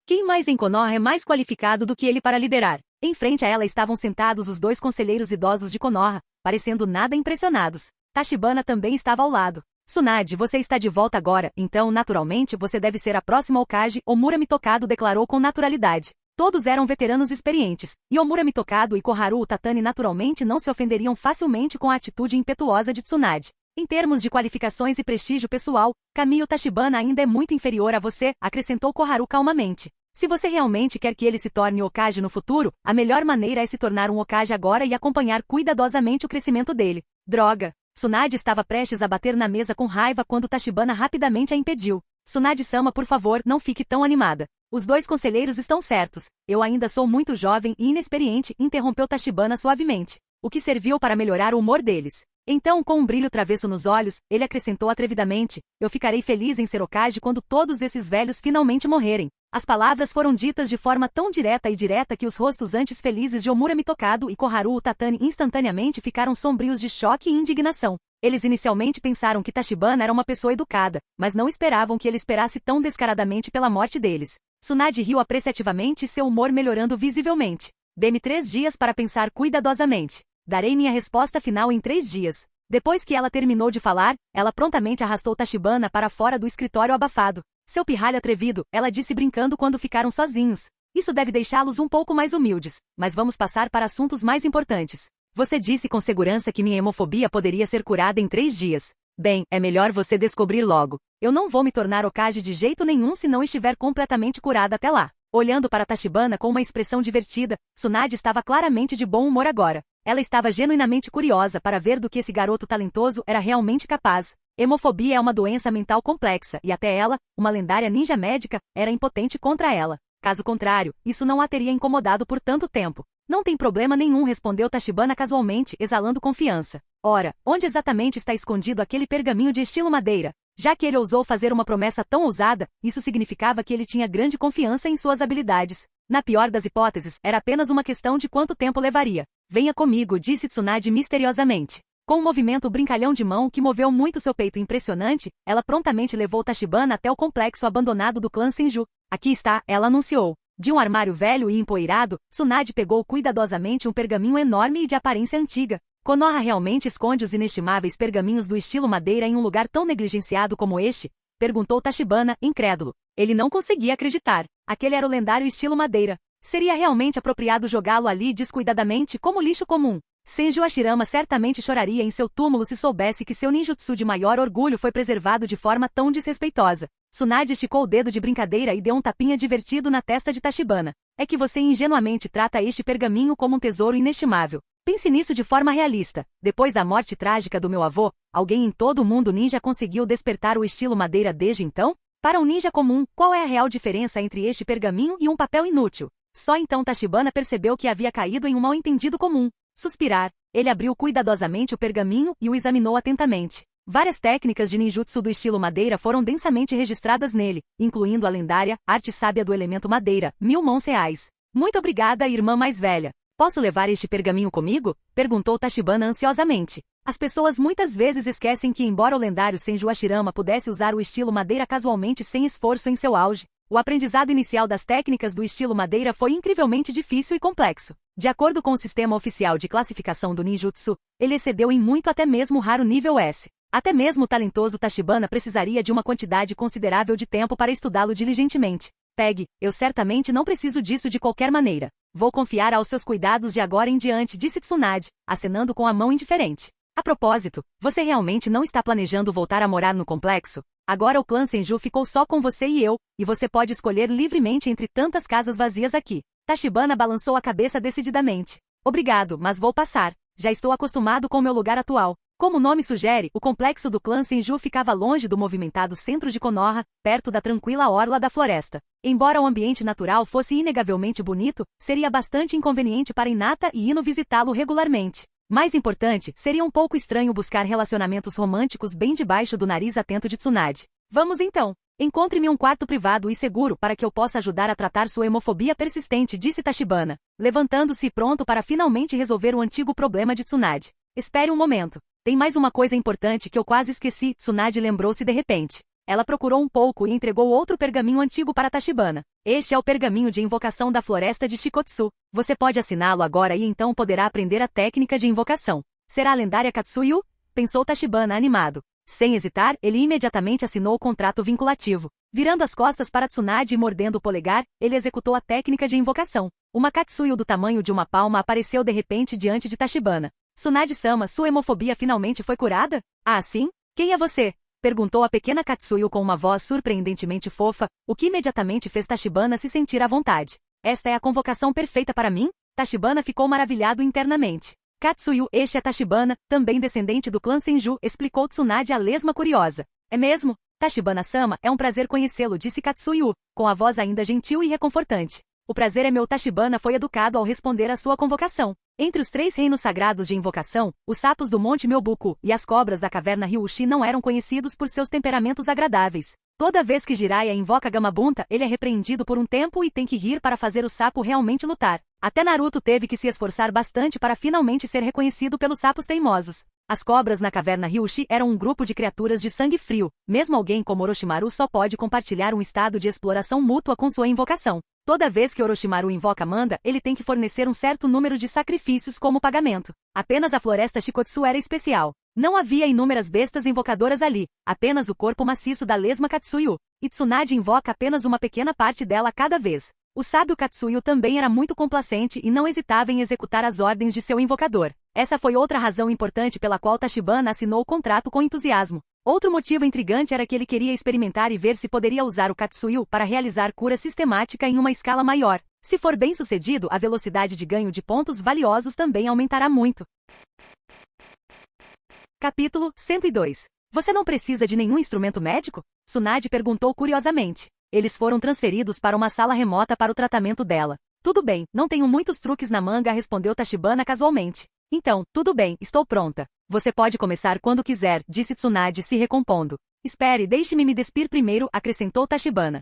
Quem mais em Konoha é mais qualificado do que ele para liderar? Em frente a ela estavam sentados os 2 conselheiros idosos de Konoha, parecendo nada impressionados. Tachibana também estava ao lado. Tsunade, você está de volta agora, então naturalmente você deve ser a próxima Hokage, Omura Mitokado declarou com naturalidade. Todos eram veteranos experientes, e Omura Mitokado e Koharu Utatani naturalmente não se ofenderiam facilmente com a atitude impetuosa de Tsunade. Em termos de qualificações e prestígio pessoal, Kamiyo Tachibana ainda é muito inferior a você, acrescentou Koharu calmamente. Se você realmente quer que ele se torne Hokage no futuro, a melhor maneira é se tornar um Hokage agora e acompanhar cuidadosamente o crescimento dele. Droga! Tsunade estava prestes a bater na mesa com raiva quando Tachibana rapidamente a impediu. Tsunade-sama, por favor, não fique tão animada. Os 2 conselheiros estão certos. Eu ainda sou muito jovem e inexperiente, interrompeu Tachibana suavemente. O que serviu para melhorar o humor deles. Então, com um brilho travesso nos olhos, ele acrescentou atrevidamente, eu ficarei feliz em ser Hokage quando todos esses velhos finalmente morrerem. As palavras foram ditas de forma tão direta que os rostos antes felizes de Omura Mitokado e Koharu Utatani instantaneamente ficaram sombrios de choque e indignação. Eles inicialmente pensaram que Tachibana era uma pessoa educada, mas não esperavam que ele esperasse tão descaradamente pela morte deles. Tsunade riu apreciativamente e seu humor melhorando visivelmente. Dê-me 3 dias para pensar cuidadosamente. Darei minha resposta final em 3 dias. Depois que ela terminou de falar, ela prontamente arrastou Tachibana para fora do escritório abafado. Seu pirralho atrevido, ela disse brincando quando ficaram sozinhos. Isso deve deixá-los um pouco mais humildes, mas vamos passar para assuntos mais importantes. Você disse com segurança que minha hemofobia poderia ser curada em 3 dias. Bem, é melhor você descobrir logo. Eu não vou me tornar Hokage de jeito nenhum se não estiver completamente curada até lá. Olhando para Tachibana com uma expressão divertida, Tsunade estava claramente de bom humor agora. Ela estava genuinamente curiosa para ver do que esse garoto talentoso era realmente capaz. Hemofobia é uma doença mental complexa e até ela, uma lendária ninja médica, era impotente contra ela. Caso contrário, isso não a teria incomodado por tanto tempo. Não tem problema nenhum, respondeu Tachibana casualmente, exalando confiança. Ora, onde exatamente está escondido aquele pergaminho de estilo madeira? Já que ele ousou fazer uma promessa tão ousada, isso significava que ele tinha grande confiança em suas habilidades. Na pior das hipóteses, era apenas uma questão de quanto tempo levaria. Venha comigo, disse Tsunade misteriosamente. Com um movimento brincalhão de mão que moveu muito seu peito impressionante, ela prontamente levou Tachibana até o complexo abandonado do clã Senju. Aqui está, ela anunciou. De um armário velho e empoeirado, Tsunade pegou cuidadosamente um pergaminho enorme e de aparência antiga. Konoha realmente esconde os inestimáveis pergaminhos do estilo madeira em um lugar tão negligenciado como este? Perguntou Tachibana, incrédulo. Ele não conseguia acreditar. Aquele era o lendário estilo madeira. Seria realmente apropriado jogá-lo ali descuidadamente como lixo comum. Senju Hashirama certamente choraria em seu túmulo se soubesse que seu ninjutsu de maior orgulho foi preservado de forma tão desrespeitosa. Tsunade esticou o dedo de brincadeira e deu um tapinha divertido na testa de Tachibana. É que você ingenuamente trata este pergaminho como um tesouro inestimável. Pense nisso de forma realista. Depois da morte trágica do meu avô, alguém em todo o mundo ninja conseguiu despertar o estilo madeira desde então? Para um ninja comum, qual é a real diferença entre este pergaminho e um papel inútil? Só então Tachibana percebeu que havia caído em um mal-entendido comum. Suspirar, ele abriu cuidadosamente o pergaminho e o examinou atentamente. Várias técnicas de ninjutsu do estilo madeira foram densamente registradas nele, incluindo a lendária arte sábia do elemento madeira, 1000 mãos reais. Muito obrigada, irmã mais velha. Posso levar este pergaminho comigo? Perguntou Tachibana ansiosamente. As pessoas muitas vezes esquecem que, embora o lendário Senju Hashirama pudesse usar o estilo madeira casualmente sem esforço em seu auge, o aprendizado inicial das técnicas do estilo madeira foi incrivelmente difícil e complexo. De acordo com o sistema oficial de classificação do ninjutsu, ele excedeu em muito até mesmo o raro nível S. Até mesmo o talentoso Tachibana precisaria de uma quantidade considerável de tempo para estudá-lo diligentemente. Pegue, eu certamente não preciso disso de qualquer maneira. Vou confiar aos seus cuidados de agora em diante, disse Tsunade, acenando com a mão indiferente. A propósito, você realmente não está planejando voltar a morar no complexo? Agora o clã Senju ficou só com você e eu, e você pode escolher livremente entre tantas casas vazias aqui. Tachibana balançou a cabeça decididamente. Obrigado, mas vou passar. Já estou acostumado com meu lugar atual. Como o nome sugere, o complexo do clã Senju ficava longe do movimentado centro de Konoha, perto da tranquila orla da floresta. Embora o ambiente natural fosse inegavelmente bonito, seria bastante inconveniente para Hinata e Ino visitá-lo regularmente. Mais importante, seria um pouco estranho buscar relacionamentos românticos bem debaixo do nariz atento de Tsunade. Vamos então. Encontre-me um quarto privado e seguro para que eu possa ajudar a tratar sua hemofobia persistente, disse Tachibana, levantando-se pronto para finalmente resolver o antigo problema de Tsunade. Espere um momento. Tem mais uma coisa importante que eu quase esqueci, Tsunade lembrou-se de repente. Ela procurou um pouco e entregou outro pergaminho antigo para Tachibana. Este é o pergaminho de invocação da floresta de Shikotsu. Você pode assiná-lo agora e então poderá aprender a técnica de invocação. Será a lendária Katsuyu? Pensou Tachibana animado. Sem hesitar, ele imediatamente assinou o contrato vinculativo. Virando as costas para Tsunade e mordendo o polegar, ele executou a técnica de invocação. Uma Katsuyu do tamanho de uma palma apareceu de repente diante de Tachibana. Tsunade-sama, sua hemofobia finalmente foi curada? Ah, sim? Quem é você? Perguntou a pequena Katsuyu com uma voz surpreendentemente fofa, o que imediatamente fez Tachibana se sentir à vontade. Esta é a convocação perfeita para mim? Tachibana ficou maravilhado internamente. Katsuyu, este é Tachibana, também descendente do clã Senju, explicou Tsunade a lesma curiosa. É mesmo? Tachibana-sama, é um prazer conhecê-lo, disse Katsuyu, com a voz ainda gentil e reconfortante. O prazer é meu. Tachibana foi educado ao responder à sua convocação. Entre os 3 reinos sagrados de invocação, os sapos do Monte Myobuku e as cobras da caverna Ryushi não eram conhecidos por seus temperamentos agradáveis. Toda vez que Jiraiya invoca Gamabunta, ele é repreendido por um tempo e tem que rir para fazer o sapo realmente lutar. Até Naruto teve que se esforçar bastante para finalmente ser reconhecido pelos sapos teimosos. As cobras na caverna Ryushi eram um grupo de criaturas de sangue frio. Mesmo alguém como Orochimaru só pode compartilhar um estado de exploração mútua com sua invocação. Toda vez que Orochimaru invoca Manda, ele tem que fornecer um certo número de sacrifícios como pagamento. Apenas a floresta Shikotsu era especial. Não havia inúmeras bestas invocadoras ali, apenas o corpo maciço da lesma Katsuyu. E Tsunade invoca apenas uma pequena parte dela cada vez. O sábio Katsuyu também era muito complacente e não hesitava em executar as ordens de seu invocador. Essa foi outra razão importante pela qual Tachibana assinou o contrato com entusiasmo. Outro motivo intrigante era que ele queria experimentar e ver se poderia usar o Katsuyu para realizar cura sistemática em uma escala maior. Se for bem sucedido, a velocidade de ganho de pontos valiosos também aumentará muito. Capítulo 102. Você não precisa de nenhum instrumento médico? Tsunade perguntou curiosamente. Eles foram transferidos para uma sala remota para o tratamento dela. Tudo bem, não tenho muitos truques na manga, respondeu Tachibana casualmente. Então, tudo bem, estou pronta. Você pode começar quando quiser, disse Tsunade se recompondo. Espere, deixe-me me despir primeiro, acrescentou Tachibana.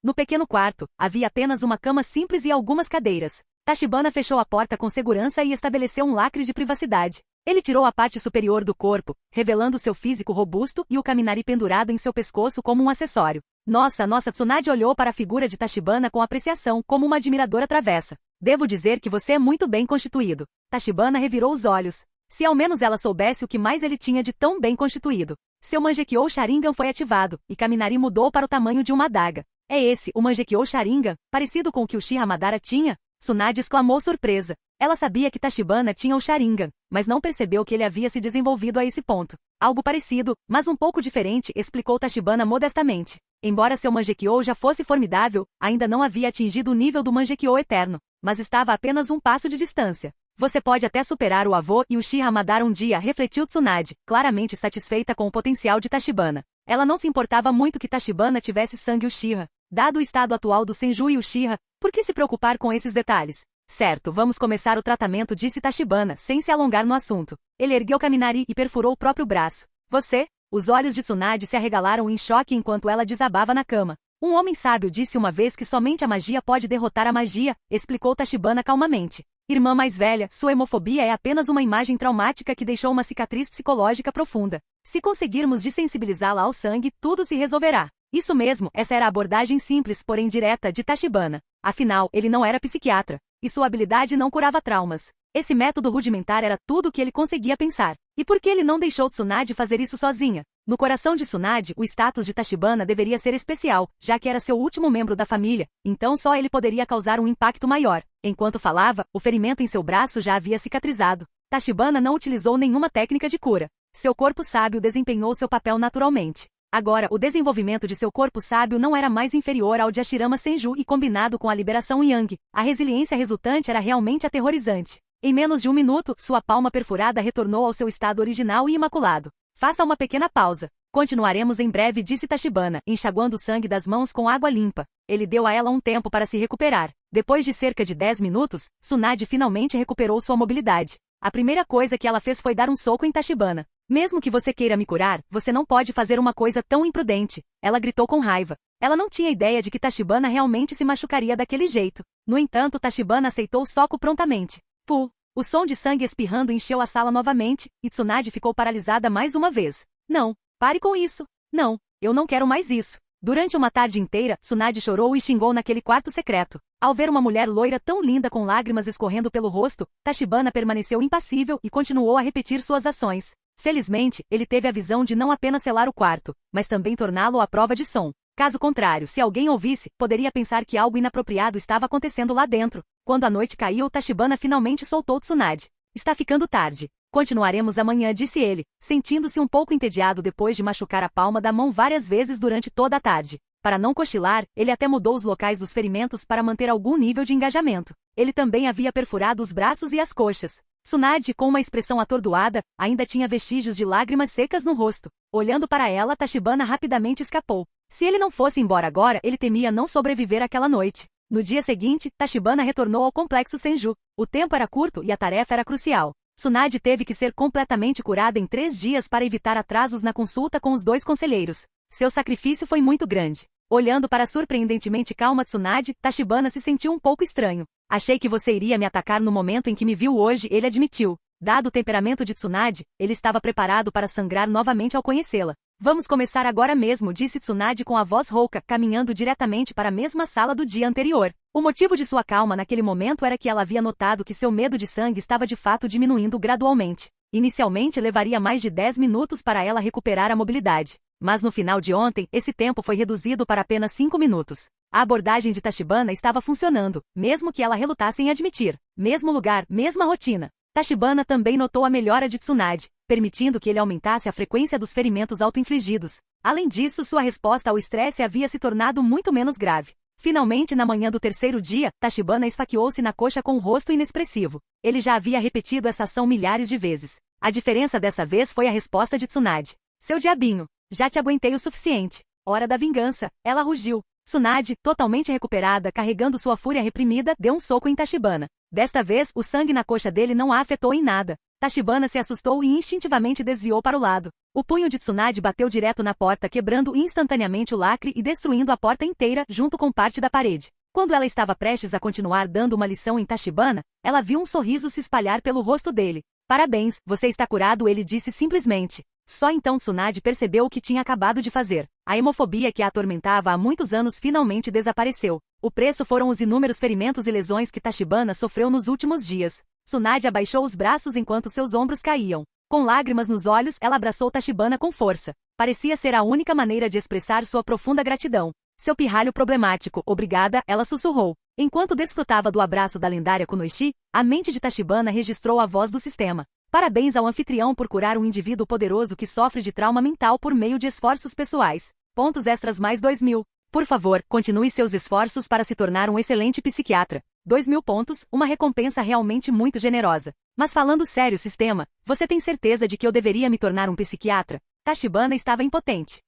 No pequeno quarto, havia apenas uma cama simples e algumas cadeiras. Tachibana fechou a porta com segurança e estabeleceu um lacre de privacidade. Ele tirou a parte superior do corpo, revelando seu físico robusto e o Kaminari pendurado em seu pescoço como um acessório. Nossa, Tsunade olhou para a figura de Tachibana com apreciação, como uma admiradora travessa. Devo dizer que você é muito bem constituído. Tachibana revirou os olhos. Se ao menos ela soubesse o que mais ele tinha de tão bem constituído. Seu Mangekyou Sharingan foi ativado, e Kaminari mudou para o tamanho de uma adaga. É esse, o Mangekyou Sharingan, parecido com o que o Uchiha Madara tinha? Tsunade exclamou surpresa. Ela sabia que Tachibana tinha o Sharingan, mas não percebeu que ele havia se desenvolvido a esse ponto. Algo parecido, mas um pouco diferente, explicou Tachibana modestamente. Embora seu Mangekyou já fosse formidável, ainda não havia atingido o nível do Mangekyou eterno, mas estava a apenas um passo de distância. Você pode até superar o avô e o Uchiha Madara um dia, refletiu Tsunade, claramente satisfeita com o potencial de Tachibana. Ela não se importava muito que Tachibana tivesse sangue Uchiha. Dado o estado atual do Senju e Uchiha, por que se preocupar com esses detalhes? Certo, vamos começar o tratamento, disse Tachibana, sem se alongar no assunto. Ele ergueu Kaminari e perfurou o próprio braço. Você? Os olhos de Tsunade se arregalaram em choque enquanto ela desabava na cama. Um homem sábio disse uma vez que somente a magia pode derrotar a magia, explicou Tachibana calmamente. Irmã mais velha, sua hemofobia é apenas uma imagem traumática que deixou uma cicatriz psicológica profunda. Se conseguirmos desensibilizá-la ao sangue, tudo se resolverá. Isso mesmo, essa era a abordagem simples, porém direta, de Tachibana. Afinal, ele não era psiquiatra, e sua habilidade não curava traumas. Esse método rudimentar era tudo o que ele conseguia pensar. E por que ele não deixou Tsunade fazer isso sozinha? No coração de Tsunade, o status de Tachibana deveria ser especial, já que era seu último membro da família, então só ele poderia causar um impacto maior. Enquanto falava, o ferimento em seu braço já havia cicatrizado. Tachibana não utilizou nenhuma técnica de cura. Seu corpo sábio desempenhou seu papel naturalmente. Agora, o desenvolvimento de seu corpo sábio não era mais inferior ao de Hashirama Senju e combinado com a liberação Yang, a resiliência resultante era realmente aterrorizante. Em menos de um minuto, sua palma perfurada retornou ao seu estado original e imaculado. Faça uma pequena pausa. Continuaremos em breve, disse Tachibana, enxaguando o sangue das mãos com água limpa. Ele deu a ela um tempo para se recuperar. Depois de cerca de 10 minutos, Tsunade finalmente recuperou sua mobilidade. A primeira coisa que ela fez foi dar um soco em Tachibana. Mesmo que você queira me curar, você não pode fazer uma coisa tão imprudente. Ela gritou com raiva. Ela não tinha ideia de que Tachibana realmente se machucaria daquele jeito. No entanto, Tachibana aceitou o soco prontamente. Puh! O som de sangue espirrando encheu a sala novamente, e Tsunade ficou paralisada mais uma vez. Não, pare com isso. Não, eu não quero mais isso. Durante uma tarde inteira, Tsunade chorou e xingou naquele quarto secreto. Ao ver uma mulher loira tão linda com lágrimas escorrendo pelo rosto, Tachibana permaneceu impassível e continuou a repetir suas ações. Felizmente, ele teve a visão de não apenas selar o quarto, mas também torná-lo à prova de som. Caso contrário, se alguém ouvisse, poderia pensar que algo inapropriado estava acontecendo lá dentro. Quando a noite caiu, Tachibana finalmente soltou Tsunade. Está ficando tarde. Continuaremos amanhã, disse ele, sentindo-se um pouco entediado depois de machucar a palma da mão várias vezes durante toda a tarde. Para não cochilar, ele até mudou os locais dos ferimentos para manter algum nível de engajamento. Ele também havia perfurado os braços e as coxas. Tsunade, com uma expressão atordoada, ainda tinha vestígios de lágrimas secas no rosto. Olhando para ela, Tachibana rapidamente escapou. Se ele não fosse embora agora, ele temia não sobreviver àquela noite. No dia seguinte, Tachibana retornou ao complexo Senju. O tempo era curto e a tarefa era crucial. Tsunade teve que ser completamente curada em 3 dias para evitar atrasos na consulta com os 2 conselheiros. Seu sacrifício foi muito grande. Olhando para a surpreendentemente calma Tsunade, Tachibana se sentiu um pouco estranho. Achei que você iria me atacar no momento em que me viu hoje, ele admitiu. Dado o temperamento de Tsunade, ele estava preparado para sangrar novamente ao conhecê-la. Vamos começar agora mesmo, disse Tsunade com a voz rouca, caminhando diretamente para a mesma sala do dia anterior. O motivo de sua calma naquele momento era que ela havia notado que seu medo de sangue estava de fato diminuindo gradualmente. Inicialmente levaria mais de 10 minutos para ela recuperar a mobilidade. Mas no final de ontem, esse tempo foi reduzido para apenas 5 minutos. A abordagem de Tachibana estava funcionando, mesmo que ela relutasse em admitir. Mesmo lugar, mesma rotina. Tachibana também notou a melhora de Tsunade, permitindo que ele aumentasse a frequência dos ferimentos auto-infligidos. Além disso, sua resposta ao estresse havia se tornado muito menos grave. Finalmente, na manhã do terceiro dia, Tachibana esfaqueou-se na coxa com um rosto inexpressivo. Ele já havia repetido essa ação milhares de vezes. A diferença dessa vez foi a resposta de Tsunade. Seu diabinho, já te aguentei o suficiente. Hora da vingança, ela rugiu. Tsunade, totalmente recuperada, carregando sua fúria reprimida, deu um soco em Tachibana. Desta vez, o sangue na coxa dele não a afetou em nada. Tachibana se assustou e instintivamente desviou para o lado. O punho de Tsunade bateu direto na porta, quebrando instantaneamente o lacre e destruindo a porta inteira, junto com parte da parede. Quando ela estava prestes a continuar dando uma lição em Tachibana, ela viu um sorriso se espalhar pelo rosto dele. Parabéns, você está curado, ele disse simplesmente. Só então Tsunade percebeu o que tinha acabado de fazer. A hemofobia que a atormentava há muitos anos finalmente desapareceu. O preço foram os inúmeros ferimentos e lesões que Tachibana sofreu nos últimos dias. Tsunade abaixou os braços enquanto seus ombros caíam. Com lágrimas nos olhos, ela abraçou Tachibana com força. Parecia ser a única maneira de expressar sua profunda gratidão. Seu pirralho problemático, obrigada, ela sussurrou. Enquanto desfrutava do abraço da lendária Kunoichi, a mente de Tachibana registrou a voz do sistema. Parabéns ao anfitrião por curar um indivíduo poderoso que sofre de trauma mental por meio de esforços pessoais. Pontos extras mais 2.000. Por favor, continue seus esforços para se tornar um excelente psiquiatra. 2.000 pontos, uma recompensa realmente muito generosa. Mas falando sério, sistema, você tem certeza de que eu deveria me tornar um psiquiatra? Tachibana estava impotente.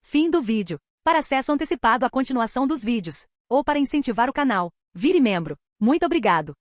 Fim do vídeo. Para acesso antecipado à continuação dos vídeos, ou para incentivar o canal, vire membro. Muito obrigado.